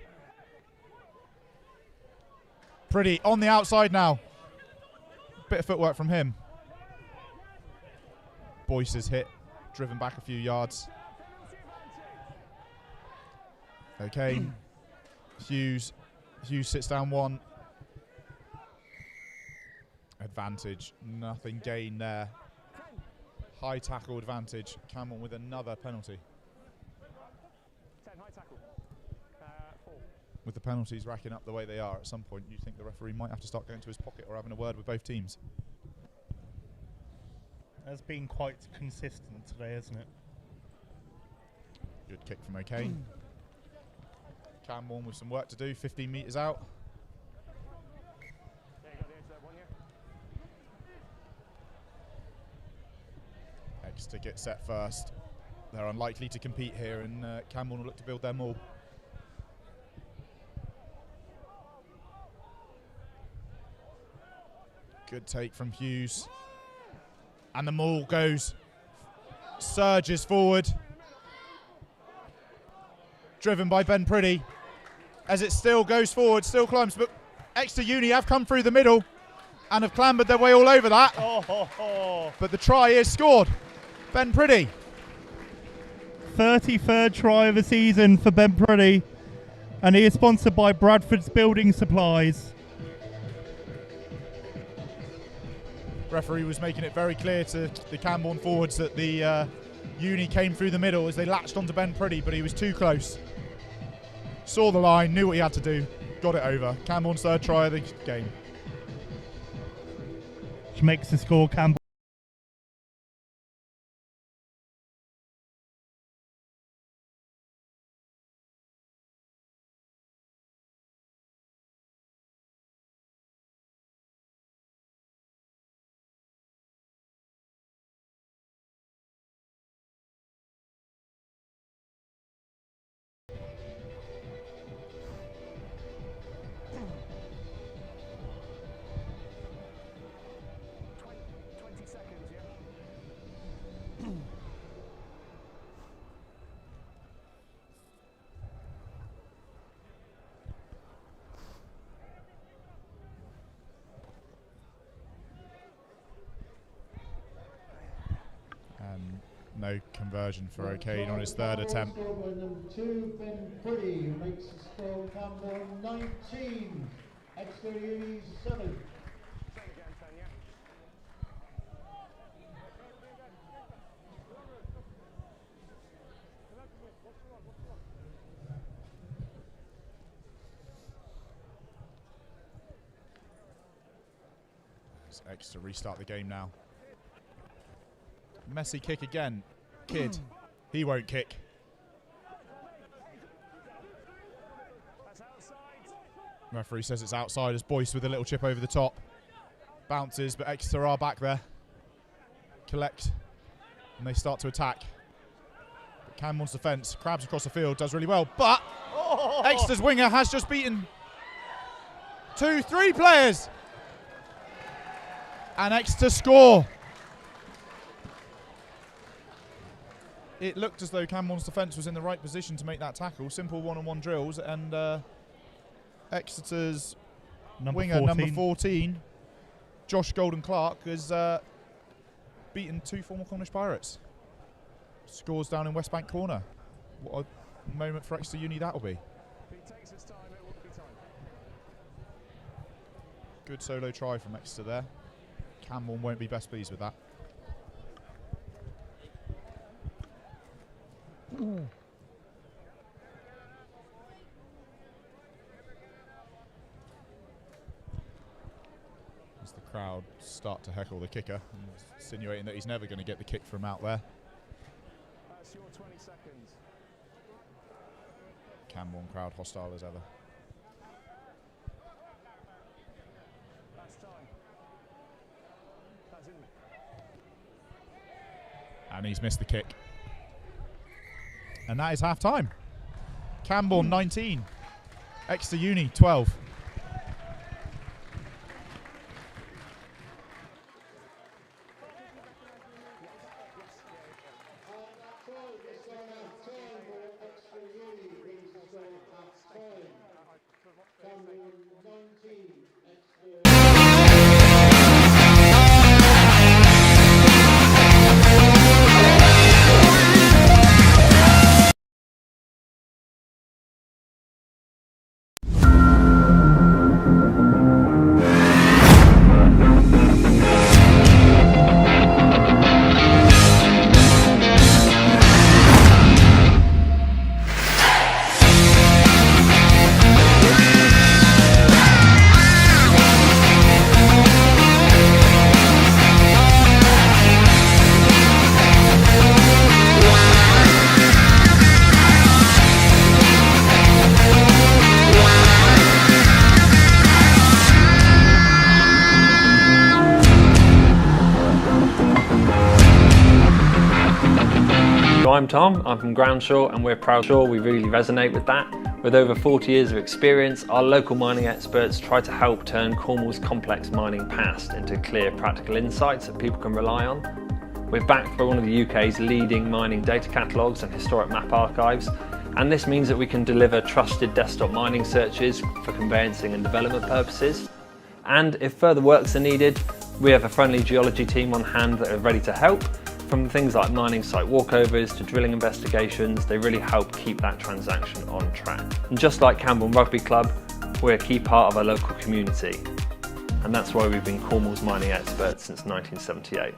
Pretty on the outside now. Bit of footwork from him. Boyce is hit, driven back a few yards. Okay. Hughes sits down one. Advantage, nothing gained there. High tackle advantage. Camborne with another penalty. 10, high tackle. 4. With the penalties racking up the way they are, at some point you think the referee might have to start going to his pocket or having a word with both teams. Has been quite consistent today, hasn't it? Good kick from O'Kane. Camborne with some work to do, 15 metres out. Exeter get set first. They're unlikely to compete here, and Camborne will look to build their maul. Good take from Hughes. And the maul surges forward. Driven by Ben Priddy. As it still goes forward, still climbs, but Exeter Uni have come through the middle and have clambered their way all over that. But the try is scored. Ben Priddy. 33rd try of the season for Ben Priddy, and he is sponsored by Bradford's Building Supplies. Referee was making it very clear to the Camborne forwards that the Uni came through the middle as they latched onto Ben Priddy, but he was too close. Saw the line, knew what he had to do, got it over. Camborne's third try of the game. Which makes the score Camborne. No conversion for O'Kane on his third attempt. Number 2, Ben Priddy, who makes the score Camborne 19, Exeter Uni 7. As Exeter restart the game now. Messy kick again. Kidd. He won't kick. Referee says it's outside as Boyce with a little chip over the top. Bounces, but Exeter are back there. Collect. And they start to attack. But Camborne's defence, crabs across the field, does really well. But Exeter's winger has just beaten 2-3 players. And Exeter score. It looked as though Camborne's defence was in the right position to make that tackle. Simple one-on-one drills, and Exeter's winger, number 14, Josh Golden-Clark, has beaten 2 former Cornish Pirates. Scores down in West Bank corner. What a moment for Exeter Uni that will be. If he takes his time, it will be time. Good solo try from Exeter there. Camborne won't be best pleased with that. As the crowd start to heckle the kicker, insinuating that he's never going to get the kick from out there. That's your 20 seconds. Camborne crowd hostile as ever. That's time. That's in. And he's missed the kick. And that is half time. Camborne 19, Exeter Uni 12. I'm Tom, I'm from Groundshaw, and we're proud. Sure, we really resonate with that. With over 40 years of experience, our local mining experts try to help turn Cornwall's complex mining past into clear, practical insights that people can rely on. We're backed by one of the UK's leading mining data catalogues and historic map archives, and this means that we can deliver trusted desktop mining searches for conveyancing and development purposes. And if further works are needed, we have a friendly geology team on hand that are ready to help. From things like mining site walkovers to drilling investigations, they really help keep that transaction on track. And just like Camborne Rugby Club, we're a key part of our local community. And that's why we've been Cornwall's mining experts since 1978.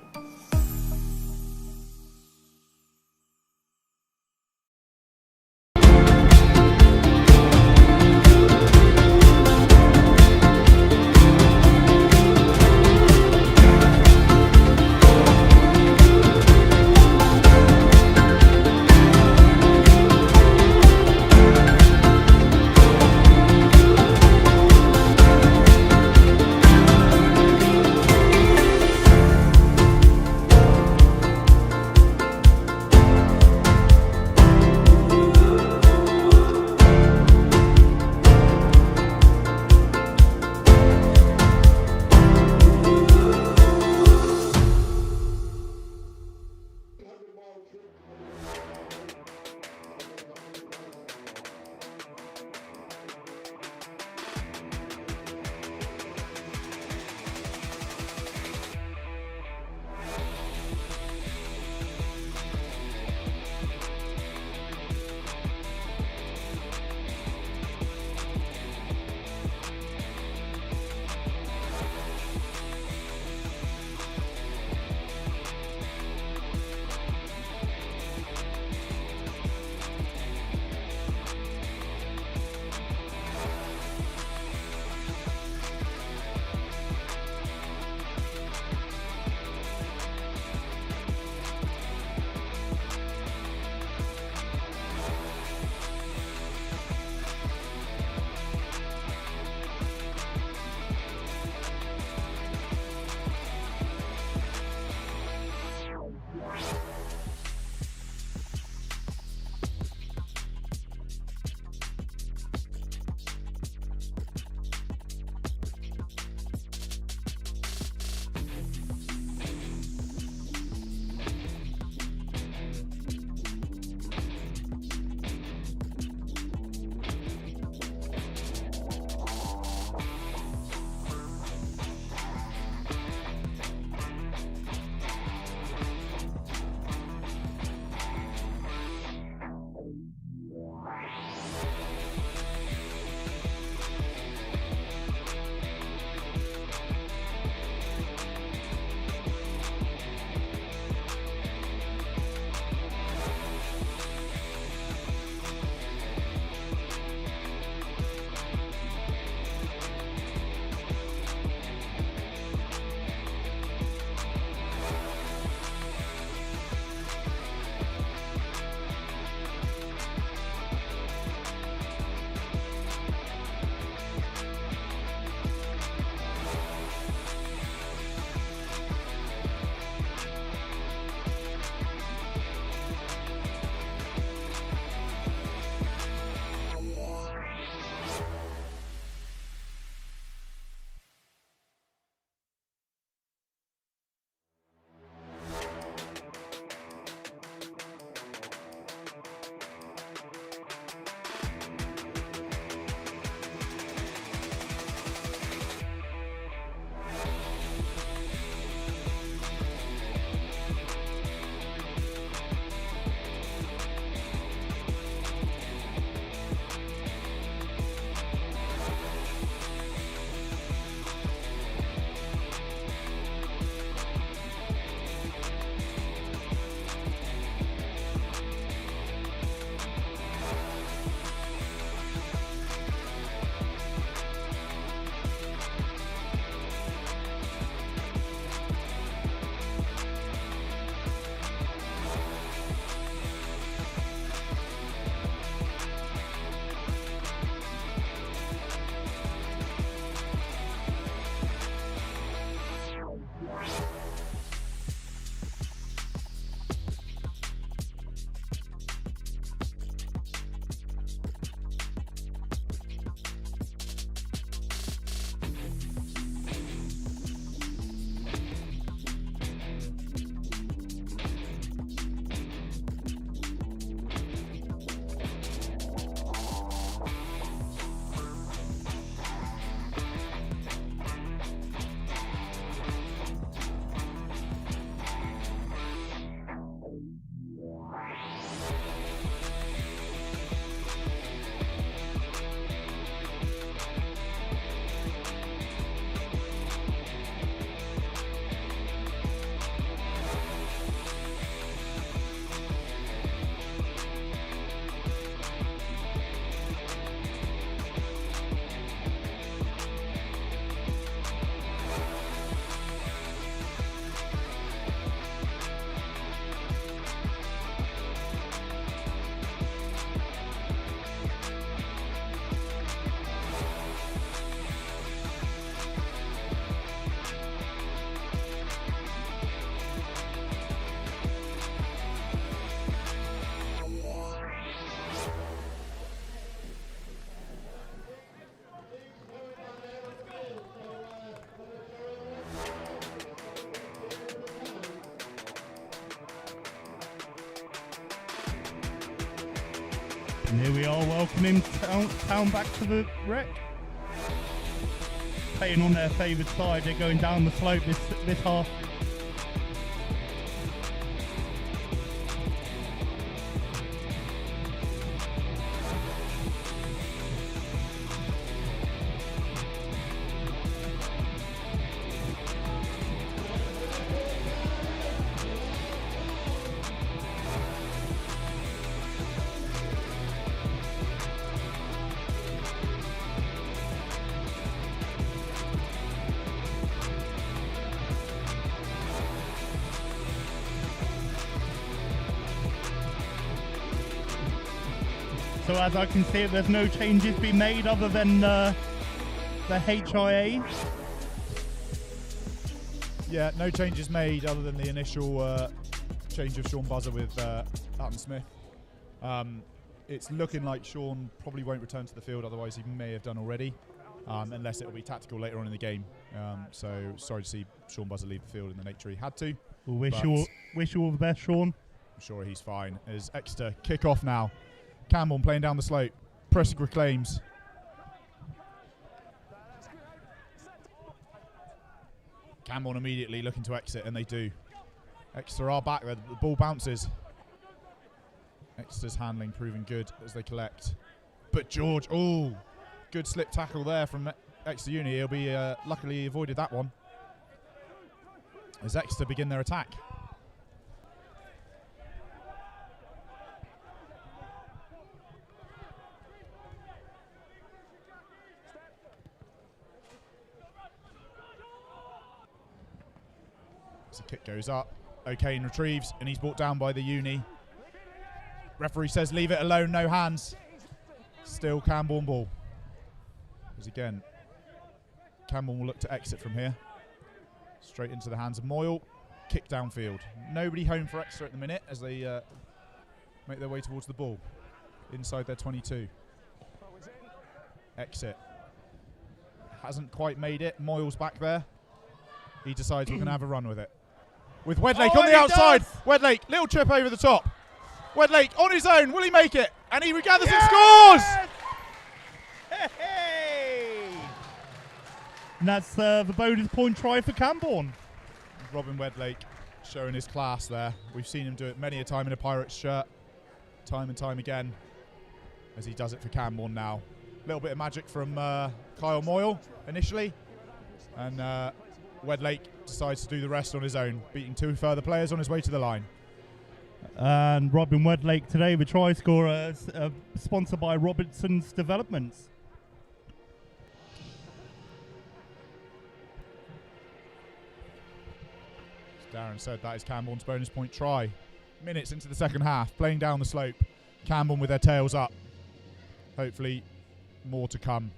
And here we are welcoming Town back to the Rec. Playing on their favoured side, they're going down the slope this half. So as I can see it, there's no changes being made other than the HIA. Yeah, no changes made other than the initial change of Sean Buzzer with Adam Smith. It's looking like Sean probably won't return to the field, otherwise he may have done already, unless it will be tactical later on in the game. So sorry to see Sean Buzzer leave the field in the nature he had to. We'll wish you all the best, Sean. I'm sure he's fine. As Exeter kick off now. Camborne playing down the slope. Pressing reclaims. Camborne immediately looking to exit, and they do. Exeter are back there. The ball bounces. Exeter's handling proving good as they collect. But George, oh, good slip tackle there from Exeter Uni. He'll be luckily avoided that one. As Exeter begin their attack. The kick goes up. O'Kane retrieves, and he's brought down by the Uni. Referee says leave it alone, no hands. Still Camborne ball. As again, Camborne will look to exit from here. Straight into the hands of Moyle. Kick downfield. Nobody home for Exeter at the minute as they make their way towards the ball. Inside their 22. Exit. Hasn't quite made it. Moyle's back there. He decides we're going to have a run with it. With Wedlake on the outside. Wedlake, little trip over the top. Wedlake on his own. Will he make it? And he regathers and scores! Hey! And that's the bonus point try for Camborne. Robin Wedlake showing his class there. We've seen him do it many a time in a Pirates shirt. Time and time again. As he does it for Camborne now. A little bit of magic from Kyle Moyle initially. And Wedlake decides to do the rest on his own, beating two further players on his way to the line. And Robin Wedlake today, the try scorer, sponsored by Robertson's Developments. As Darren said, that is Camborne's bonus point try. Minutes into the second half, playing down the slope. Camborne with their tails up. Hopefully more to come.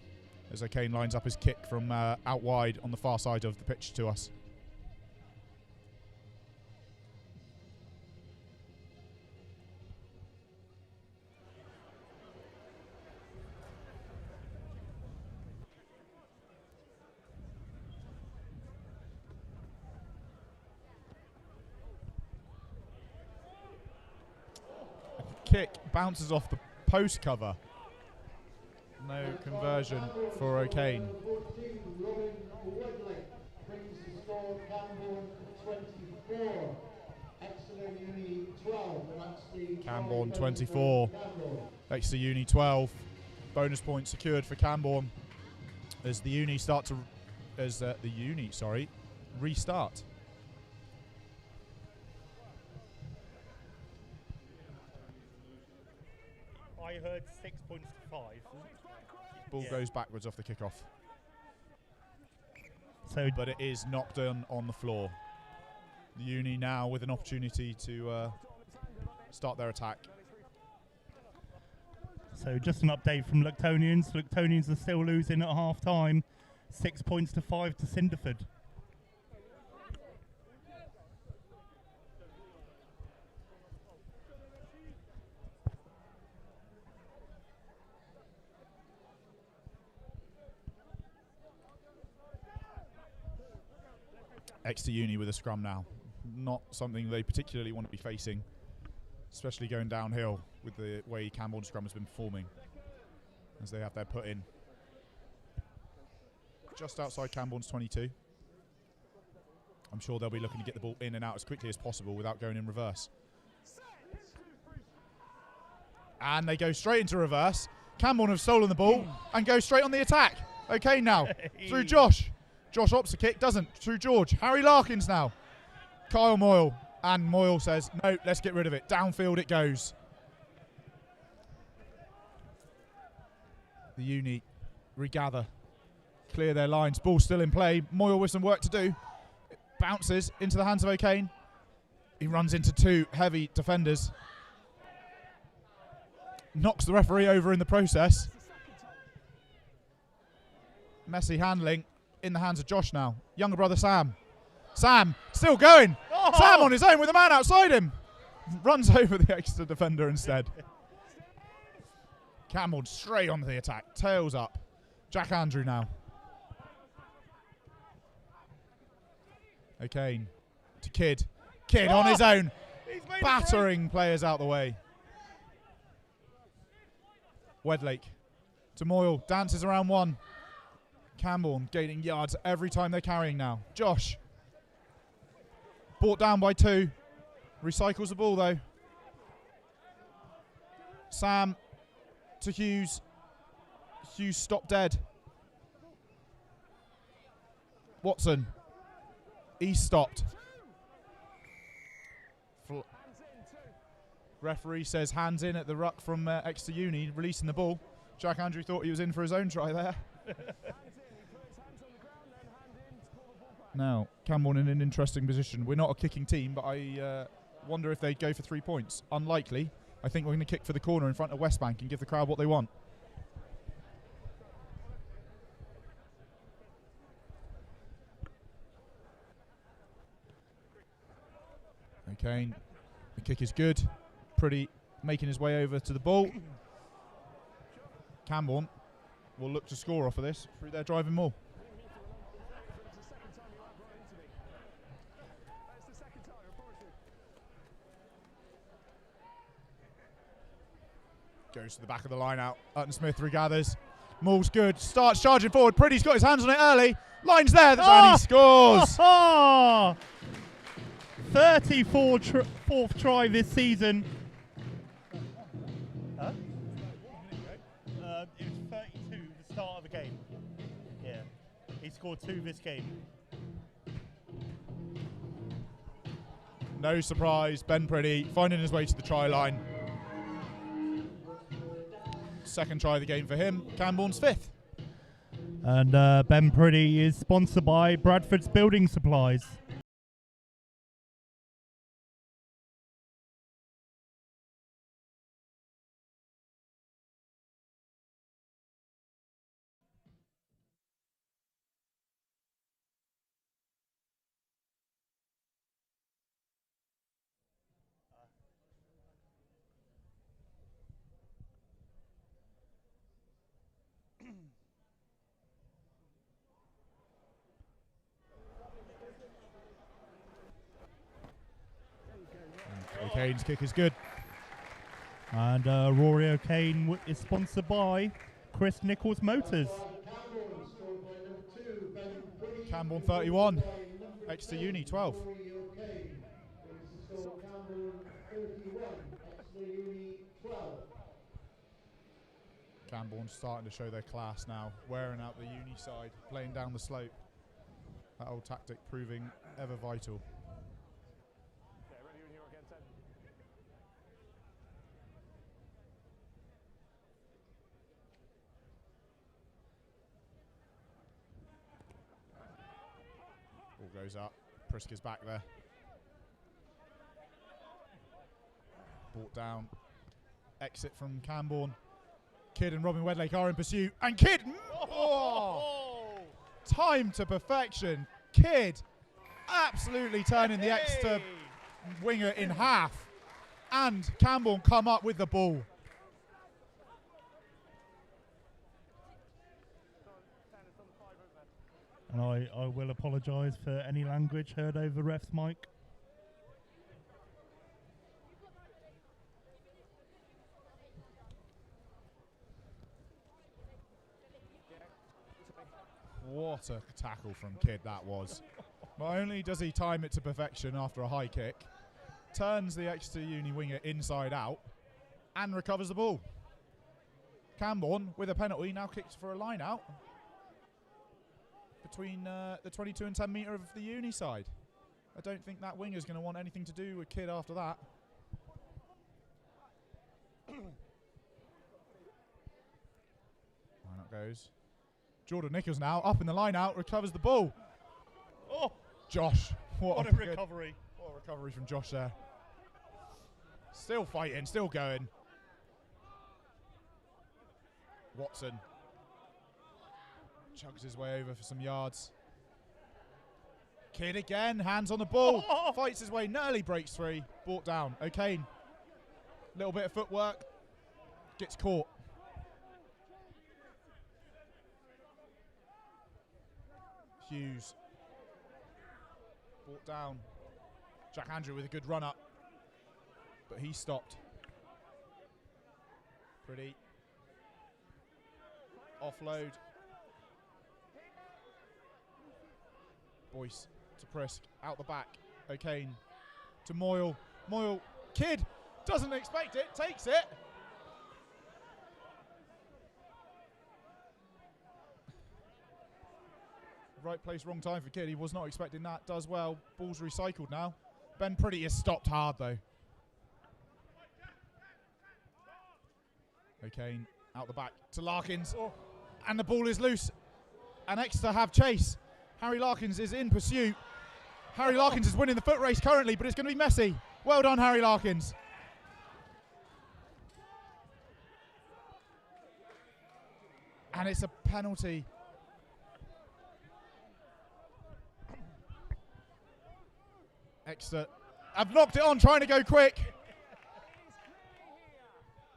As O'Kane lines up his kick from out wide on the far side of the pitch to us. Kick bounces off the post cover. No conversion for O'Kane. Camborne 24. Exeter Uni 12. Bonus point secured for Camborne as the Uni restart. I heard 6 points to 5. Ball goes backwards off the kickoff. So, but it is knocked on the floor. The Uni now with an opportunity to start their attack. So just an update from Luctonians. Luctonians are still losing at half time. 6 points to 5 to Cinderford. Exeter Uni with a scrum now. Not something they particularly want to be facing. especially going downhill with the way Camborne scrum has been performing as they have their put in. Just outside Camborne's 22. I'm sure they'll be looking to get the ball in and out as quickly as possible without going in reverse. And they go straight into reverse. Camborne have stolen the ball and go straight on the attack. Okay, now through Josh. Josh opts the kick, doesn't. Through George. Harry Larkins now. Kyle Moyle. And Moyle says, no, let's get rid of it. Downfield it goes. The Uni regather. Clear their lines. Ball still in play. Moyle with some work to do. It bounces into the hands of O'Kane. He runs into two heavy defenders. Knocks the referee over in the process. Messy handling in the hands of Josh now. Younger brother Sam. Sam still going. Oh! Sam on his own with a man outside him. Runs over the Exeter defender instead. Camborne straight onto the attack. Tails up. Jack Andrew now. O'Kane to Kidd. Kidd on his own. Battering players out the way. Wedlake to Moyle. Dances around one. Camborne gaining yards every time they're carrying now. Josh. Brought down by two. Recycles the ball though. Sam to Hughes. Hughes stopped dead. Watson. He's stopped. Referee says hands in at the ruck from Exeter Uni, releasing the ball. Jack Andrew thought he was in for his own try there. Now, Camborne in an interesting position. We're not a kicking team, but I wonder if they'd go for 3 points. Unlikely. I think we're going to kick for the corner in front of West Bank and give the crowd what they want. O'Kane. The kick is good. Pretty making his way over to the ball. Camborne will look to score off of this through their driving maul. Goes to the back of the line out. Utton Smith regathers. Maul's good. Starts charging forward. Pretty's got his hands on it early. Line's there. And he scores. 34th try this season. Huh? It was 32 at the start of the game. Yeah. He scored 2 this game. No surprise. Ben Pretty finding his way to the try line. Second try of the game for him. Camborne's 5th. And Ben Pretty is sponsored by Bradford's Building Supplies. O'Kane's kick is good. And Rory O'Kane is sponsored by Chris Nichols Motors. Camborne 31. Exeter Uni 12. Camborne starting to show their class now, wearing out the Uni side, playing down the slope. That old tactic proving ever vital. Ball goes up. Prisk is back there. Brought down. Exit from Camborne. Kidd and Robin Wedlake are in pursuit. And Kidd! Time to perfection. Kidd absolutely turning the Exeter winger in half. And Camborne come up with the ball. And I will apologise for any language heard over ref's mic. What a tackle from Kidd that was. Not only does he time it to perfection after a high kick, turns the Exeter Uni winger inside out and recovers the ball. Camborne, with a penalty, now kicks for a line out between the 22 and 10 metre of the Uni side. I don't think that winger's going to want anything to do with Kidd after that. Line out goes. Jordan Nichols now up in the line out, recovers the ball. Oh, Josh, What a recovery. What a recovery from Josh there. Still fighting, still going. Watson chugs his way over for some yards. Kidd again, hands on the ball, fights his way, nearly breaks free, brought down. O'Kane, little bit of footwork, gets caught. Hughes, brought down. Jack Andrew with a good run up, but he stopped. Pretty. Offload. Boyce to Prisk, out the back. O'Kane to Moyle. Moyle, Kidd doesn't expect it, takes it. Right place, wrong time for Kidd. He was not expecting that. Does well. Ball's recycled now. Ben Pretty is stopped hard though. O'Kane out the back to Larkins. And the ball is loose. And Exeter have chase. Harry Larkins is in pursuit. Harry Larkins is winning the foot race currently, but it's going to be messy. Well done, Harry Larkins. And it's a penalty. Exeter have knocked it on, trying to go quick.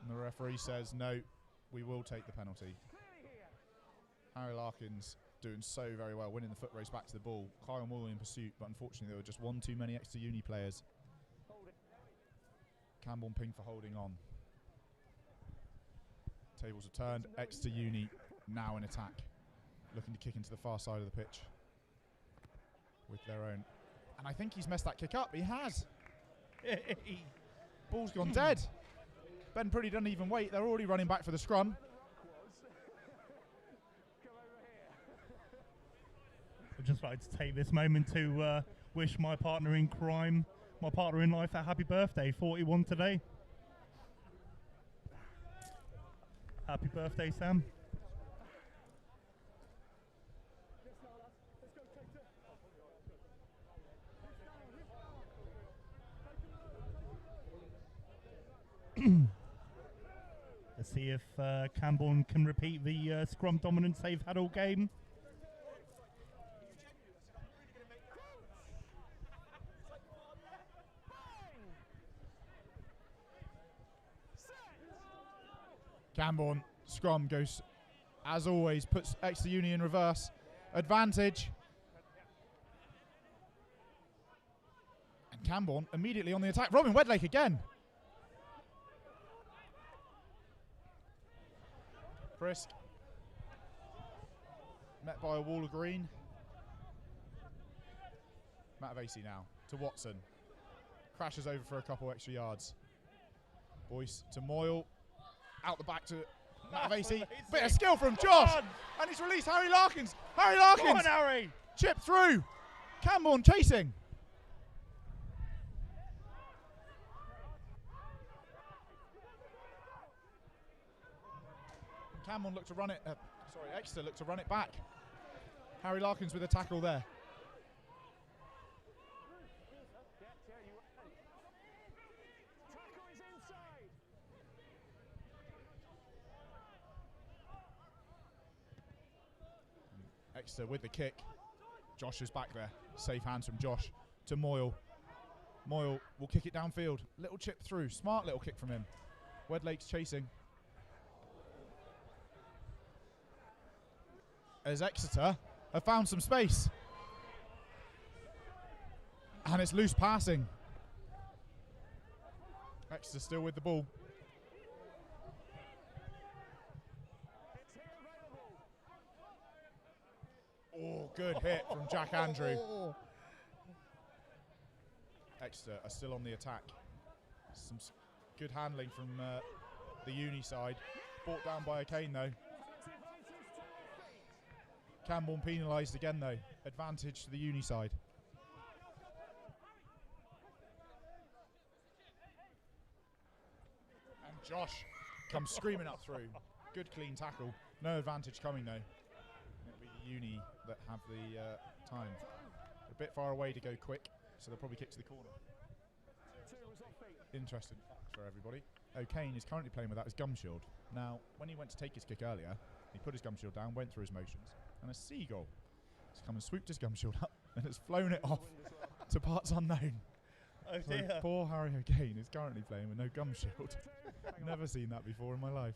And the referee says, no, we will take the penalty. Harry Larkins doing so very well, winning the foot race back to the ball. Kyle Moore in pursuit, but unfortunately there were just one too many Exeter Uni players. Camborne ping for holding on. Tables have turned. Exeter Uni now in attack, looking to kick into the far side of the pitch with their own. And I think he's messed that kick up. He has. Ball's gone dead. Ben Pretty doesn't even wait. They're already running back for the scrum. I'd just like to take this moment to wish my partner in crime, my partner in life, a happy birthday, 41 today. Happy birthday, Sam. Let's see if Camborne can repeat the scrum dominance they've had all game. Camborne scrum goes, as always, puts Exeter Uni in reverse. Advantage. And Camborne immediately on the attack. Robin Wedlake again. Prisk. Met by a wall of green. Matavesi now to Watson. Crashes over for a couple extra yards. Boyce to Moyle. Out the back to Matavesi. Bit of skill from Josh. And he's released Harry Larkins. Harry Larkins. Come on, Harry. Chip through. Camborne chasing. Camborne looked to run it. Exeter looked to run it back. Harry Larkins with a tackle there. Exeter with the kick. Josh is back there. Safe hands from Josh to Moyle. Moyle will kick it downfield. Little chip through. Smart little kick from him. Wedlake's chasing. As Exeter have found some space. And it's loose passing. Exeter still with the ball. good hit from Jack Andrew. Exeter are still on the attack. Some good handling from the Uni side. Brought down by O'Kane though. Camborne penalised again though. Advantage to the Uni side. And Josh comes screaming up through. Good clean tackle. No advantage coming though. It'll be the Uni that have the time. A bit far away to go quick, so they'll probably kick to the corner. Interesting fact for everybody. O'Kane is currently playing without his gum shield. Now, when he went to take his kick earlier, he put his gum shield down, went through his motions, and a seagull has come and swooped his gum shield up and has flown it off to parts unknown. Oh So dear. poor Harry O'Kane is currently playing with no gum shield. Never seen that before in my life.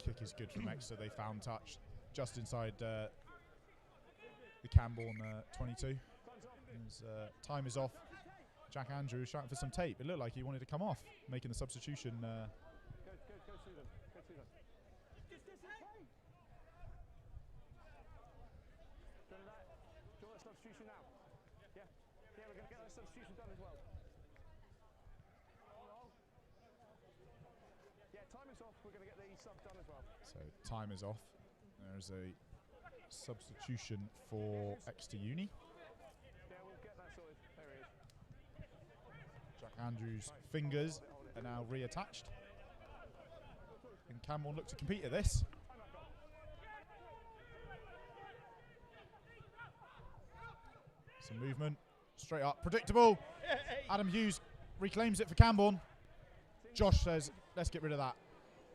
Kick is good from Exeter. They found touch just inside the Camborne 22. Time is off. Jack Andrew is shouting for some tape. It looked like he wanted to come off, making the substitution. Go to them. Go to them. Do you want that substitution now? Yeah? Yeah, we're going to get that substitution done as well. Yeah, time is off. We're going to get the sub done as well. So time is off. There's a substitution for Exeter Uni. Yeah, we'll get that sorted. There he is. Jack Andrews' fingers are now reattached. And Camborne look to compete at this. Some movement, straight up, predictable. Adam Hughes reclaims it for Camborne. Josh says, let's get rid of that.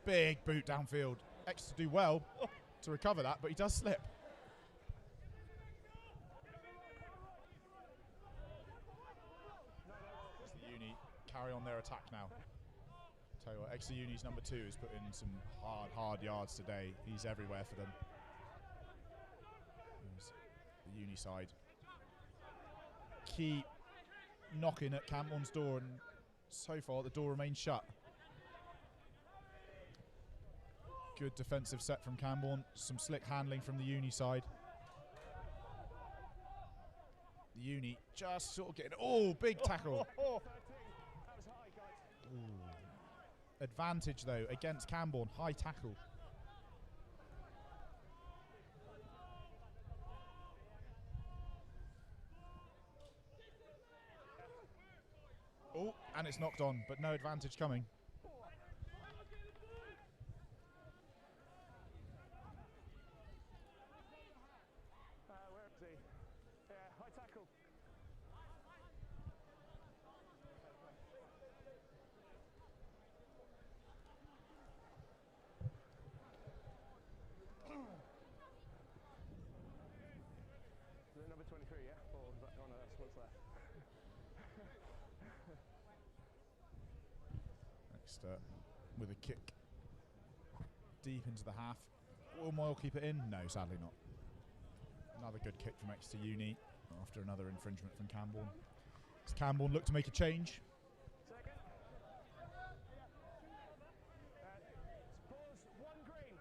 Big boot downfield. Exeter do well to recover that, but he does slip. It's the Uni carry on their attack now. Tell you what, Exeter Uni's number 2 has put in some hard yards today. He's everywhere for them. There's the Uni side. Keep knocking at Camborne's door, and so far the door remains shut. Good defensive set from Camborne. Some slick handling from the Uni side. The Uni just sort of getting... Oh, big tackle. Ooh. Advantage, though, against Camborne. High tackle. Oh, and it's knocked on, but no advantage coming. Where is he? Yeah, high tackle. Is it number 23, yeah? Or is that, oh no, that's what's left. Exeter with a kick deep into the half. Will Moyle keep it in? No, sadly not. Another good kick from Exeter Uni after another infringement from Camborne. Does Camborne look to make a change? Second. Pause. One green.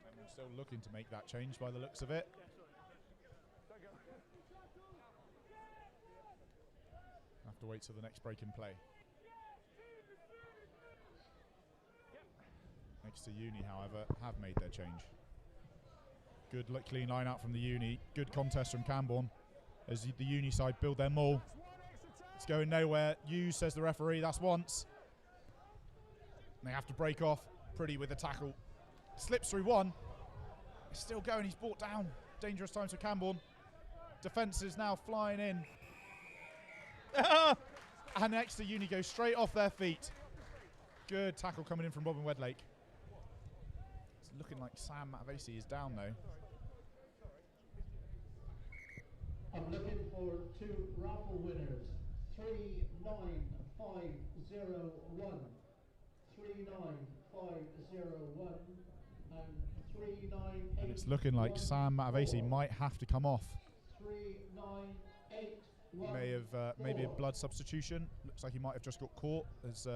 I'm still looking to make that change by the looks of it. Don't go. Have to wait till the next break in play. Exeter Uni, however, have made their change. Good clean line out from the Uni. Good contest from Camborne as the Uni side build their maul. It's going nowhere. Hughes says the referee, that's once. And they have to break off. Pretty with the tackle. Slips through one. It's still going, he's brought down. Dangerous times for Camborne. Defence is now flying in. And Exeter Uni goes straight off their feet. Good tackle coming in from Robin Wedlake. It's looking like Sam Matavesi is down though. I'm looking for 2 raffle winners. 39501. 39501 and 398. And it's looking like Sam Matavesi might have to come off. 398. Maybe a blood substitution. Looks like he might have just got caught as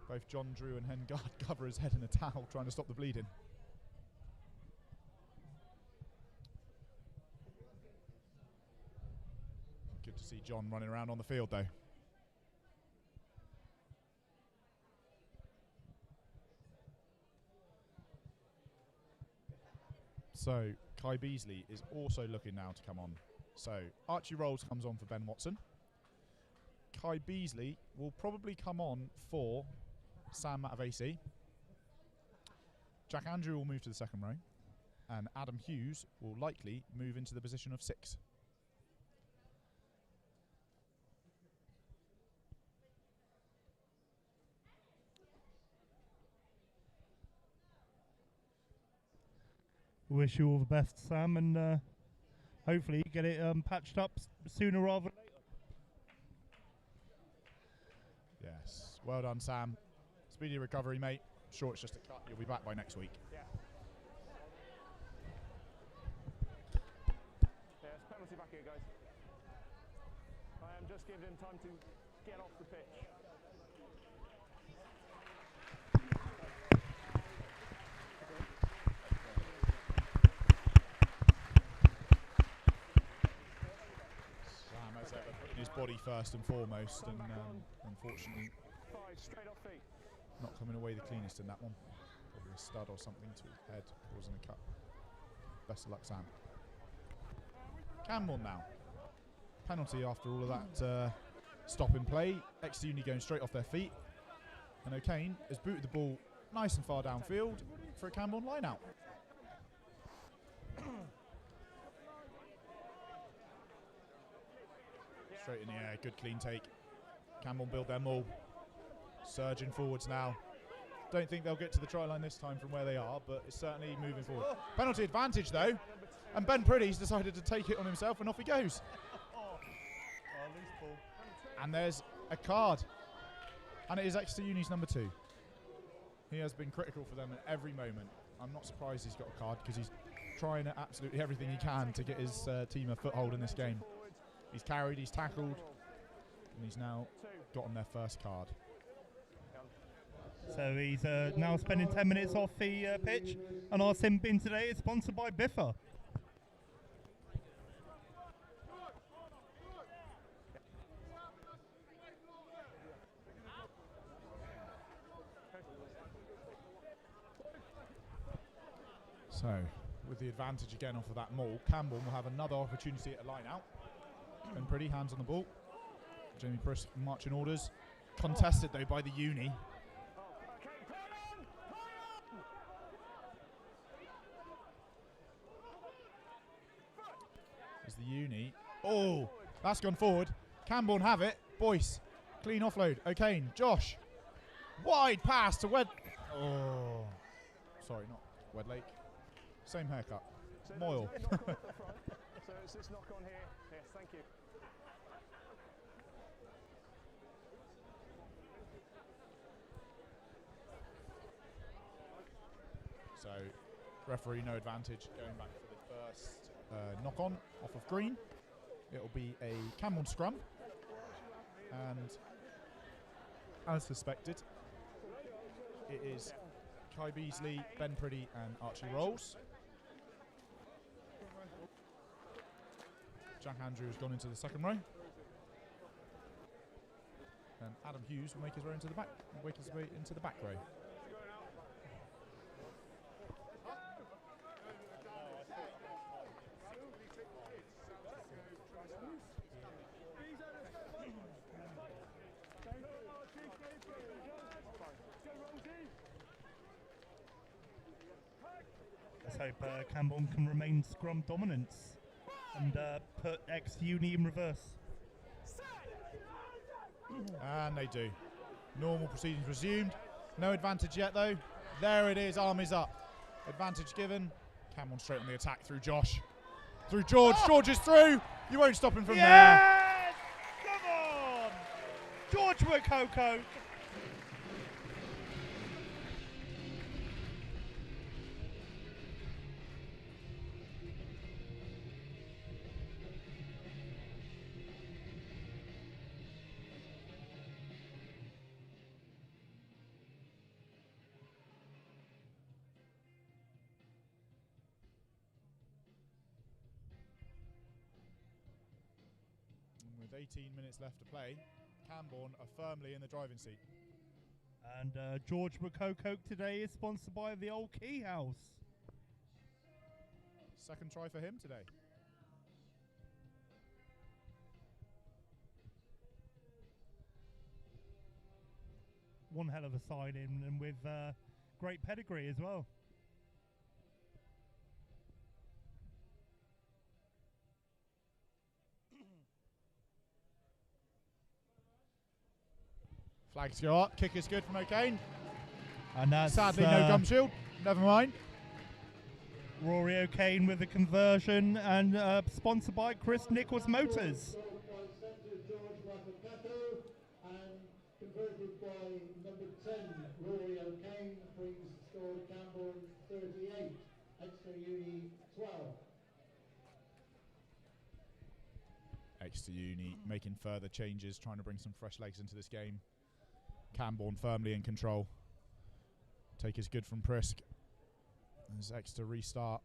both John Drew and Hengard cover his head in a towel trying to stop the bleeding. Good to see John running around on the field though. So Kai Beasley is also looking now to come on. So Archie Rolls comes on for Ben Watson. Kai Beasley will probably come on for Sam Matavesi. Jack Andrew will move to the second row. And Adam Hughes will likely move into the position of 6. Wish you all the best, Sam, and hopefully get it patched up sooner rather than later. Yes, well done, Sam. Speedy recovery, mate. Sure, it's just a cut. You'll be back by next week. Yeah. Yeah, it's penalty back here, guys. I am just giving him time to get off the pitch. His body first and foremost, and unfortunately Straight off feet. not coming away the cleanest in that one. Probably a stud or something to his head, causing a cut. Best of luck, Sam. Camborne now. Penalty after all of that stop in play. Exeter Uni going straight off their feet, and O'Kane has booted the ball nice and far downfield for a Camborne line out. Straight in the air, good clean take. Camborne build their maul. Surging forwards now. Don't think they'll get to the try line this time from where they are, but it's certainly moving forward. Penalty advantage though, and Ben Priddy's decided to take it on himself, and off he goes. And there's a card, and it is Exeter Uni's number 2. He has been critical for them at every moment. I'm not surprised he's got a card, because he's trying absolutely everything he can to get his team a foothold in this game. He's carried, he's tackled, and he's now gotten their first card. So he's now spending 10 minutes off the pitch, and our sim bin today is sponsored by Biffa. So, with the advantage again off of that maul, Camborne will have another opportunity at a line out. Ben Priddy, hands on the ball. Jamie Priss marching orders. Contested though by the Uni. As the Uni. Oh, that's gone forward. Camborne have it. Boyce. Clean offload. O'Kane. Josh. Wide pass to Oh. Sorry, not Wedlake. Same haircut. So Moyle. So it's this knock on here. Yes, thank you. So, referee no advantage going back for the first knock on off of green. It'll be a Camborne scrum, and as suspected, it is Kai Beasley, Ben Priddy, and Archie Rolls. Jack Andrew has gone into the second row, and Adam Hughes will make his way into the back row. Let's hope Camborne can remain scrum dominance and put Ex-Uni in reverse. And they do. Normal proceedings resumed. No advantage yet though. There it is, armies up. Advantage given. Camborne straight on the attack through Josh. Through George. Oh. George is through. You won't stop him from there. Come on! George Wakoko. With 18 minutes left to play, Camborne are firmly in the driving seat. And George McCoke today is sponsored by the Old Key House. Second try for him today. One hell of a signing, and with great pedigree as well. Flags go up, kick is good from O'Kane. And that's Sadly no gum shield, never mind. Rory O'Kane with the conversion, and sponsored by Chris Nichols Motors. And converted by number 10, Rory O'Kane, brings the score to Camborne 38, Exeter Uni 12. Exeter Uni making further changes, trying to bring some fresh legs into this game. Camborne firmly in control. Take is good from Prisk. As Exeter restart.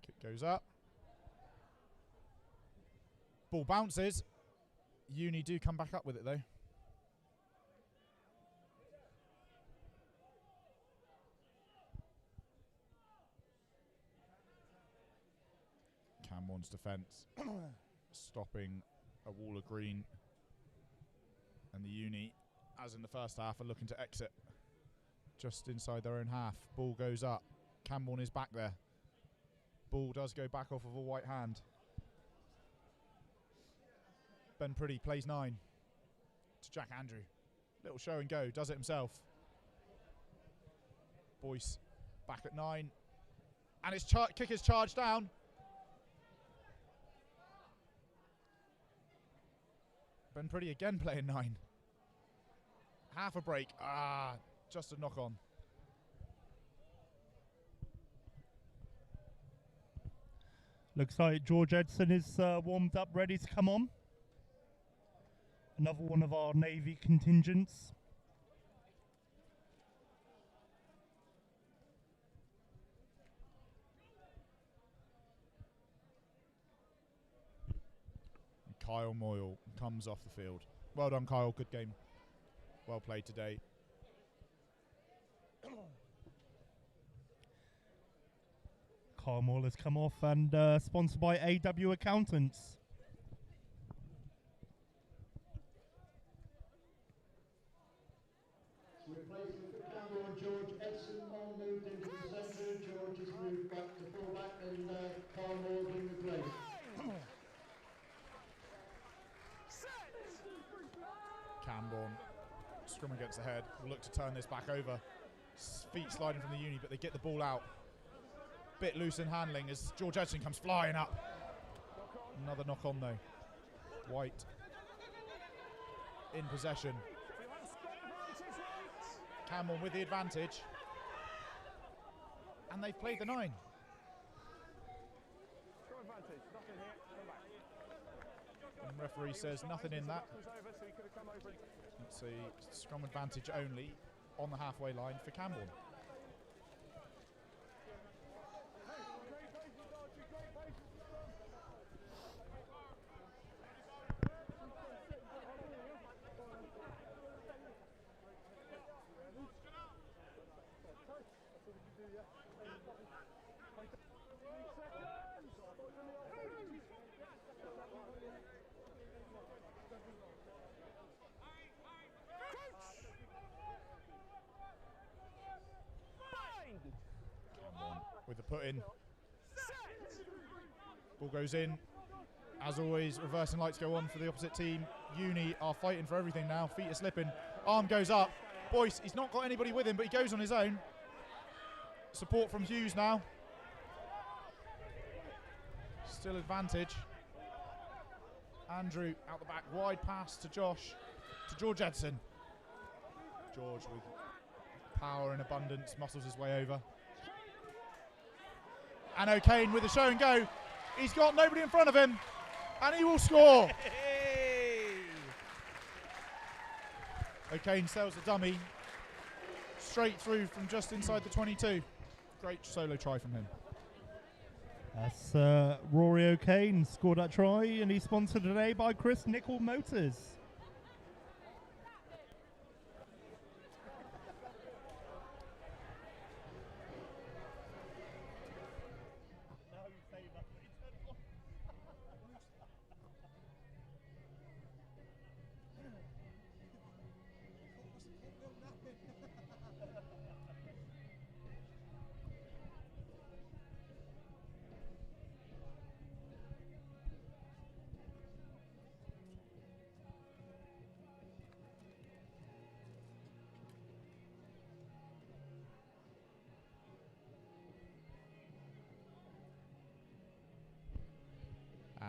Kick goes up. Ball bounces. Uni do come back up with it though. Camborne's defence stopping a wall of green, and the Uni, as in the first half, are looking to exit just inside their own half. Ball goes up. Camborne is back there. Ball does go back off of a white hand. Ben Priddy plays 9 to Jack Andrew. Little show and go, does it himself. Boyce back at 9, and his kick is charged down. Ben Priddy again playing 9. Half a break. Just a knock on. Looks like George Edson is warmed up, ready to come on. Another one of our Navy contingents. Kyle Moyle comes off the field. Well done, Kyle. Good game. Well played today. Kyle Moyle has come off, and sponsored by AW Accountants. Replacing for Camborne, George Edson on moved into the centre. George has moved back to fullback, and Carl Moore's been replaced. Camborne, scrum against the head, will look to turn this back over. Feet sliding from the Uni, but they get the ball out. Bit loose in handling as George Edson comes flying up. Another knock on though. White in possession. Camborne with the advantage. And they've played the 9. And referee says nothing in that. It's a scrum advantage only on the halfway line for Camborne. With the put in. Ball goes in. As always, reversing lights go on for the opposite team. Uni are fighting for everything now. Feet are slipping. Arm goes up. Boyce, he's not got anybody with him, but he goes on his own. Support from Hughes now. Still advantage. Andrew out the back. Wide pass to Josh. To George Edson. George with power and abundance muscles his way over. And O'Kane with a show and go. He's got nobody in front of him, and he will score. O'Kane sells the dummy straight through from just inside the 22. Great solo try from him. That's Rory O'Kane scored that try, and he's sponsored today by Chris Nicol Motors.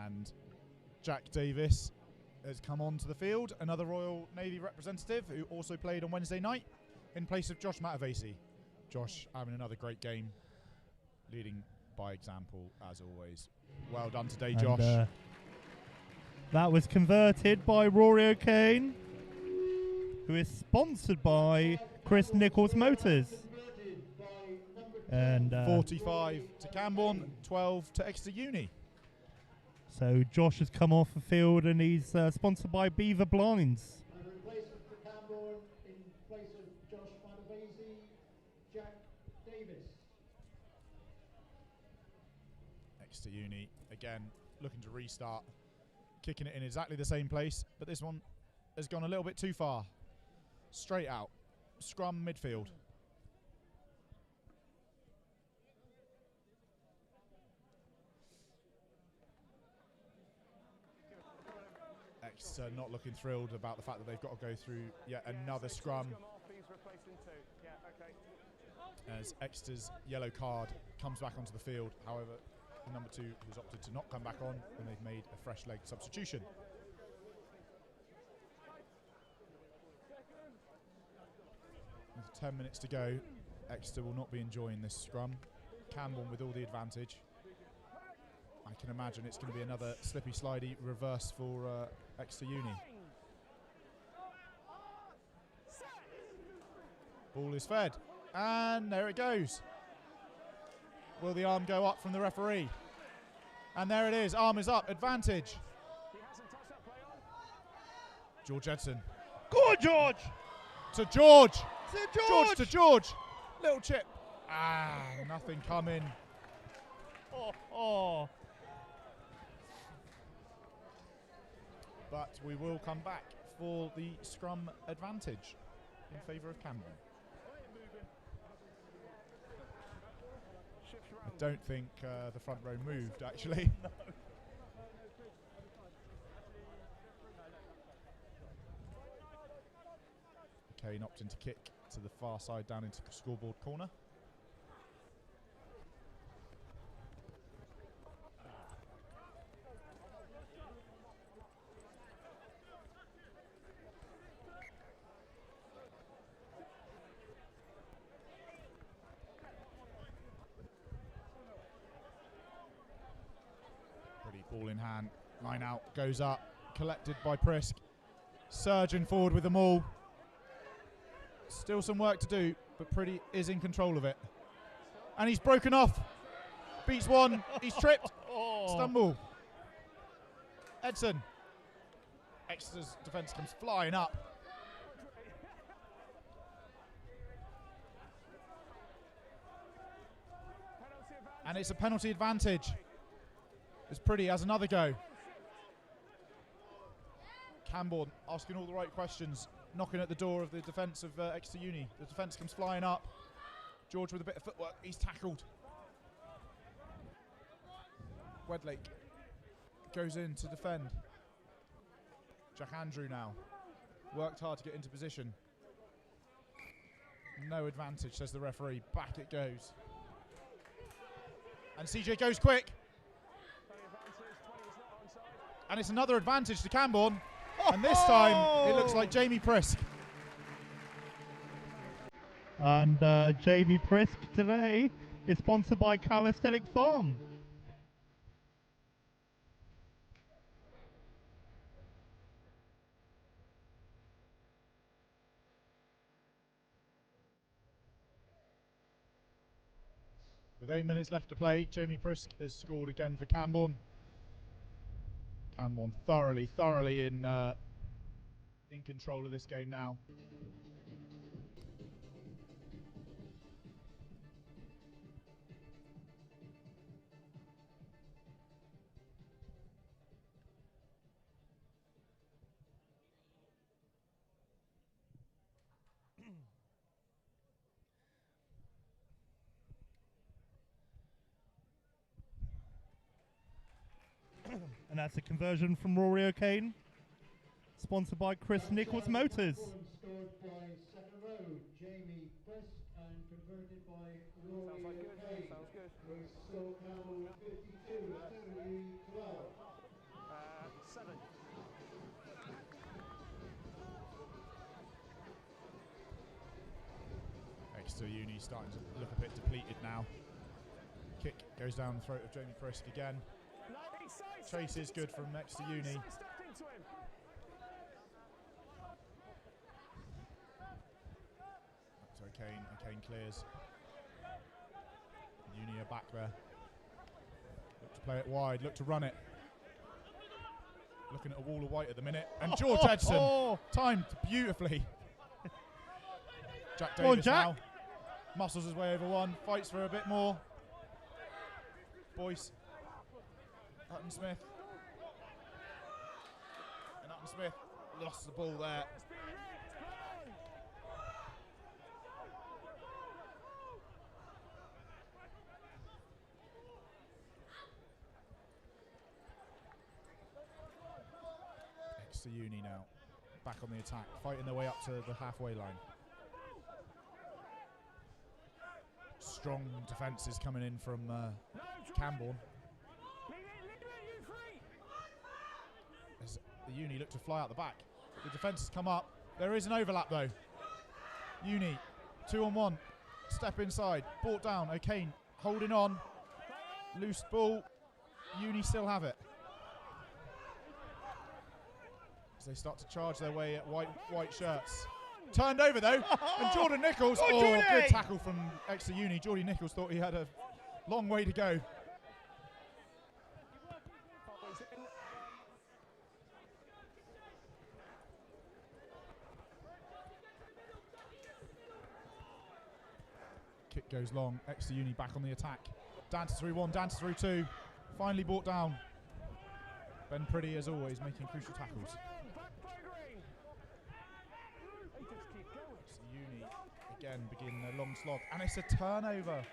And Jack Davis has come onto the field, another Royal Navy representative who also played on Wednesday night in place of Josh Matavesi. Josh having another great game, leading by example as always. Well done today, Josh. That was converted by Rory O'Kane, who is sponsored by Chris Nicol Motors. And 45 to Camborne, 12 to Exeter Uni. So Josh has come off the field and he's sponsored by Beaver Blinds. And a replacement for Camborne in place of Josh Matavesi, Jack Davis. Exeter Uni again looking to restart, kicking it in exactly the same place, but this one has gone a little bit too far. Straight out, scrum midfield. Exeter not looking thrilled about the fact that they've got to go through yet another scrum. As Exeter's yellow card comes back onto the field. However, number 2 has opted to not come back on, and they've made a fresh leg substitution. With 10 minutes to go, Exeter will not be enjoying this scrum. Camborne with all the advantage. I can imagine it's going to be another slippy slidey reverse for Exeter Uni. Ball is fed, and there it goes. Will the arm go up from the referee? And there it is, arm is up, advantage. George Edson. Go on, George! To George! George to George! Little chip. Nothing coming. Oh. But we will come back for the scrum advantage in favour of Camborne. I don't think the front row moved, actually. No. Kane opting to kick to the far side down into scoreboard corner. Ball in hand, line out, goes up, collected by Prisk. Surgeon forward with them all. Still some work to do, but Pretty is in control of it. And he's broken off. Beats one, he's tripped. Stumble. Edson. Exeter's defence comes flying up. And it's a penalty advantage. As Pretty has another go. Camborne asking all the right questions, knocking at the door of the defence of Exeter Uni. The defence comes flying up. George with a bit of footwork, he's tackled. Wedlake goes in to defend. Jack Andrew now. Worked hard to get into position. No advantage, says the referee. Back it goes. And CJ goes quick. And it's another advantage to Camborne. And this time, it looks like Jamie Prisk. And Jamie Prisk today is sponsored by Calisthenic Farm. With 8 minutes left to play, Jamie Prisk has scored again for Camborne. Camborne thoroughly in control of this game now. And that's a conversion from Rory O'Kane, sponsored by Chris Nichols Motors. Scored by second row, Jamie Prisk, and converted by Rory O'Kane. Sounds good. With score Campbell 52, Exeter Uni 12. 7. Exeter Uni starting to look a bit depleted now. Kick goes down the throat of Jamie Prisk again. Chase is good from Exeter Uni. Back to O'Kane. O'Kane clears. Uni are back there. Look to play it wide. Look to run it. Looking at a wall of white at the minute. And George Edson timed beautifully. Jack Davis now. Muscles his way over one. Fights for a bit more. Boyce. Hutton Smith. And Hutton Smith lost the ball there. Exeter Uni now back on the attack, fighting their way up to the halfway line. Strong defences coming in from Camborne. As the Uni look to fly out the back. The defence has come up. There is an overlap though. Uni, 2-on-1. Step inside. Brought down. O'Kane holding on. Loose ball. Uni still have it. As they start to charge their way at white shirts. Turned over though. And Jordan Nichols. Oh, good tackle from Exeter Uni. Jordy Nichols thought he had a long way to go. Kick goes long. Exeter Uni back on the attack. Dances through one, dances through two. Finally brought down. Ben Priddy, as always, making crucial tackles. Exeter Uni again begin a long slog. And it's a turnover.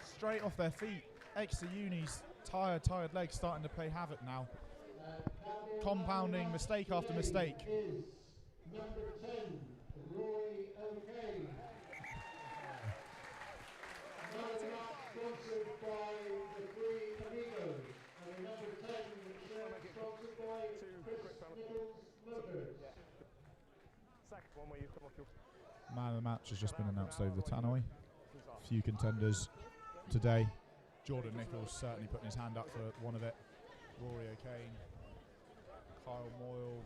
Straight off their feet. Exeter Uni's tired legs starting to play havoc now. Compounding mistake after mistake. Is number 10, Rory O'Kane. Another match sponsored by the Three Amigos. And number 10, sponsored by Chris Nichols Motors. Second one where you come off your... Man of the match has just been announced over the tannoy. A few contenders today. Jordan Nichols certainly putting his hand up for one of it. Rory O'Kane, Kyle Moyle,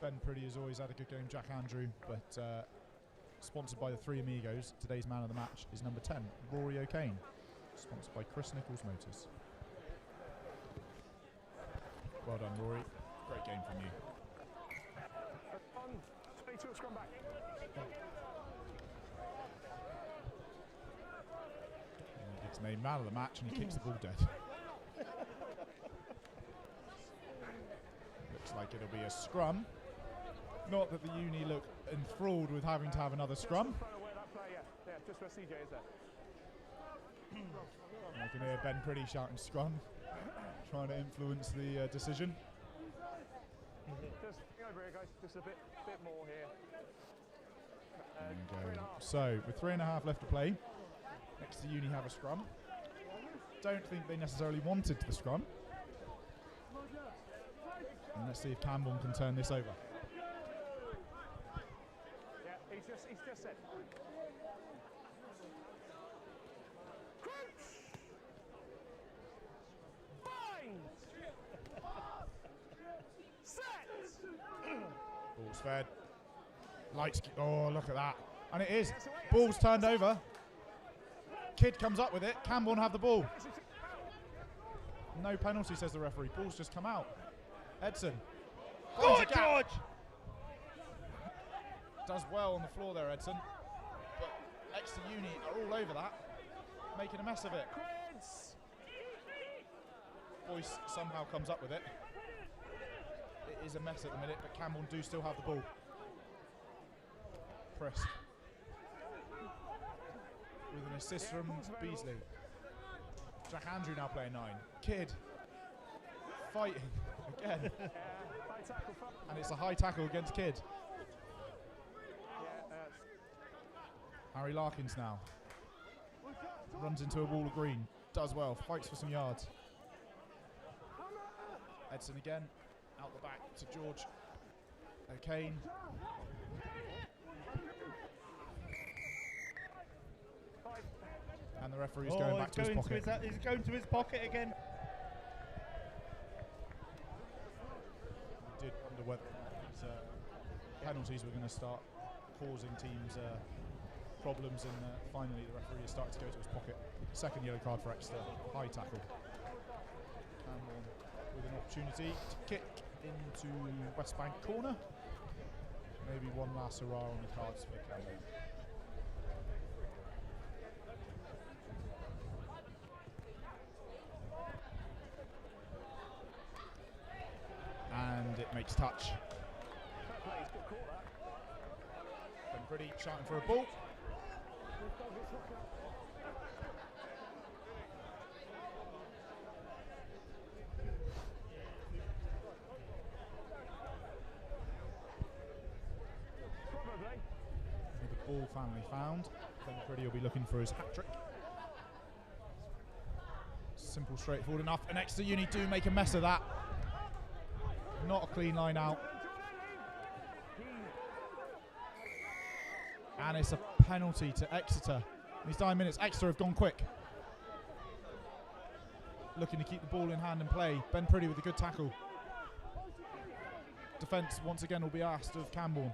Ben Priddy has always had a good game. Jack Andrew, but sponsored by the Three Amigos. Today's man of the match is number 10, Rory O'Kane, sponsored by Chris Nichols Motors. Well done, Rory. Great game from you. 22 scrum back. He gets named man of the match and he kicks the ball dead. Looks like it'll be a scrum. Not that the Uni look enthralled with having to have another scrum. Yeah, just where CJ is there. I can hear Ben Priddy shouting scrum, trying to influence the decision. Just over here, guys. Just a bit more here. So, with 3.5 left to play, Exeter Uni have a scrum. Don't think they necessarily wanted the scrum. And let's see if Camborne can turn this over. Yeah, he's just said. Crouch! Bind! Set! Ball's fed. Lights. Oh, look at that. And it is. Ball's turned over. Kidd comes up with it. Camborne have the ball. No penalty, says the referee. Ball's just come out. Edson. Good, George! Does well on the floor there, Edson. But Exeter Uni are all over that, making a mess of it. Boyce somehow comes up with it. It is a mess at the minute, but Camborne do still have the ball. Press. With an assist from Beasley. Jack Andrew now playing 9. Kidd fighting again. And it's a high tackle against Kidd. Harry Larkins now. Runs into a wall of green. Does well. Fights for some yards. Edson again. Out the back to George O'Kane. And the referee is going back to his pocket. He's going to his pocket again. Did wonder whether these penalties were going to start causing teams problems, and finally the referee has started to go to his pocket. Second yellow card for Exeter. High tackle. Camborne with an opportunity to kick into West Bank corner. Maybe one last hurrah on the cards for Camborne. And it makes touch. Ben Pretty shouting for a ball. With the ball finally found, Ben Pretty will be looking for his hat-trick. Simple, straightforward enough, and Exeter Uni do make a mess of that. Not a clean line out. And it's a penalty to Exeter. In these 9 minutes, Exeter have gone quick. Looking to keep the ball in hand and play. Ben Pretty with a good tackle. Defence once again will be asked of Camborne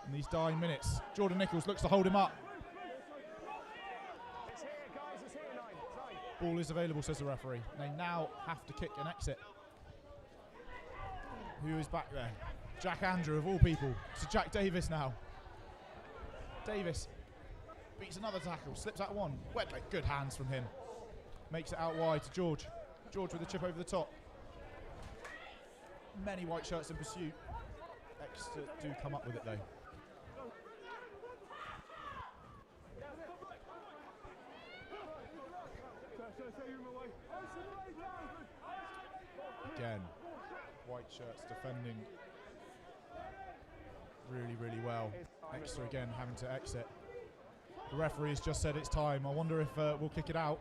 in these dying minutes. Jordan Nichols looks to hold him up. Ball is available, says the referee. They now have to kick and exit. Who is back there? Jack Andrew, of all people. To Jack Davis now. Davis beats another tackle, slips out one. Wedlake, good hands from him. Makes it out wide to George. George with a chip over the top. Many white shirts in pursuit. Exeter do come up with it though. Again, white shirts defending really, really well. Exeter again having to exit. The referee has just said it's time. I wonder if we'll kick it out.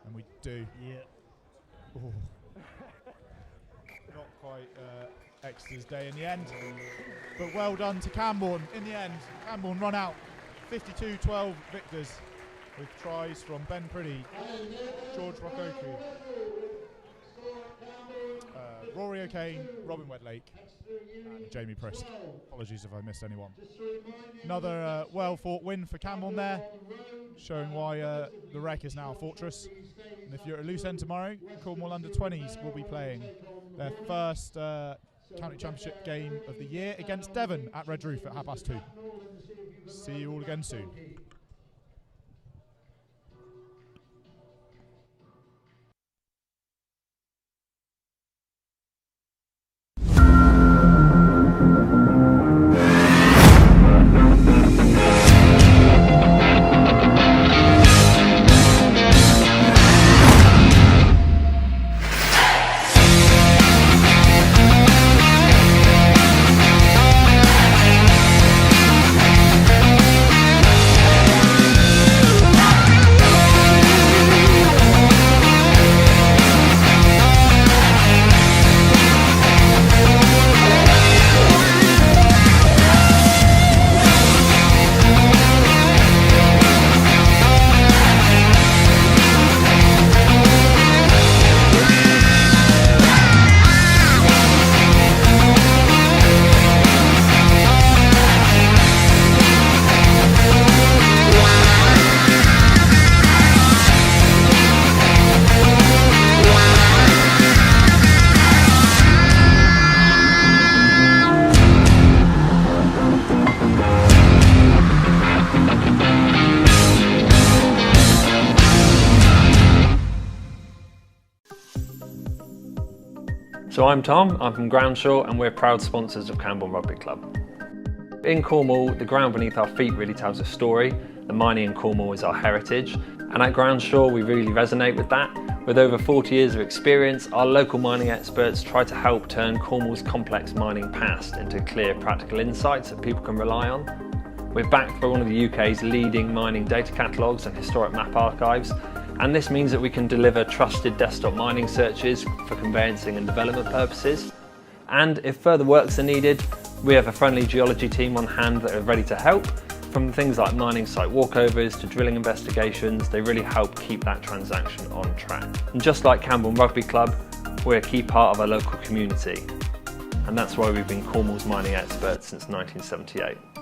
And we do. Yeah. Ooh. Not quite Exeter's day in the end. But well done to Camborne in the end. Camborne run out 52-12 victors with tries from Ben Pretty, George Rokoku, Rory O'Kane, Robin Wedlake, and Jamie Prisk. Apologies if I missed anyone. Another well-fought win for Camborne there, showing why the Rec is now a fortress. And if you're at a loose end tomorrow, Cornwall Under-20s will be playing their first county championship game of the year against Devon at Red Roof at 2:30. See you all again soon. So I'm Tom, I'm from Groundshaw and we're proud sponsors of Camborne Rugby Club. In Cornwall, the ground beneath our feet really tells a story. The mining in Cornwall is our heritage, and at Groundshaw we really resonate with that. With over 40 years of experience, our local mining experts try to help turn Cornwall's complex mining past into clear, practical insights that people can rely on. We're backed by one of the UK's leading mining data catalogues and historic map archives, and this means that we can deliver trusted desktop mining searches for conveyancing and development purposes. And if further works are needed, we have a friendly geology team on hand that are ready to help. From things like mining site walkovers to drilling investigations, they really help keep that transaction on track. And just like Camborne Rugby Club, we're a key part of our local community. And that's why we've been Cornwall's mining experts since 1978.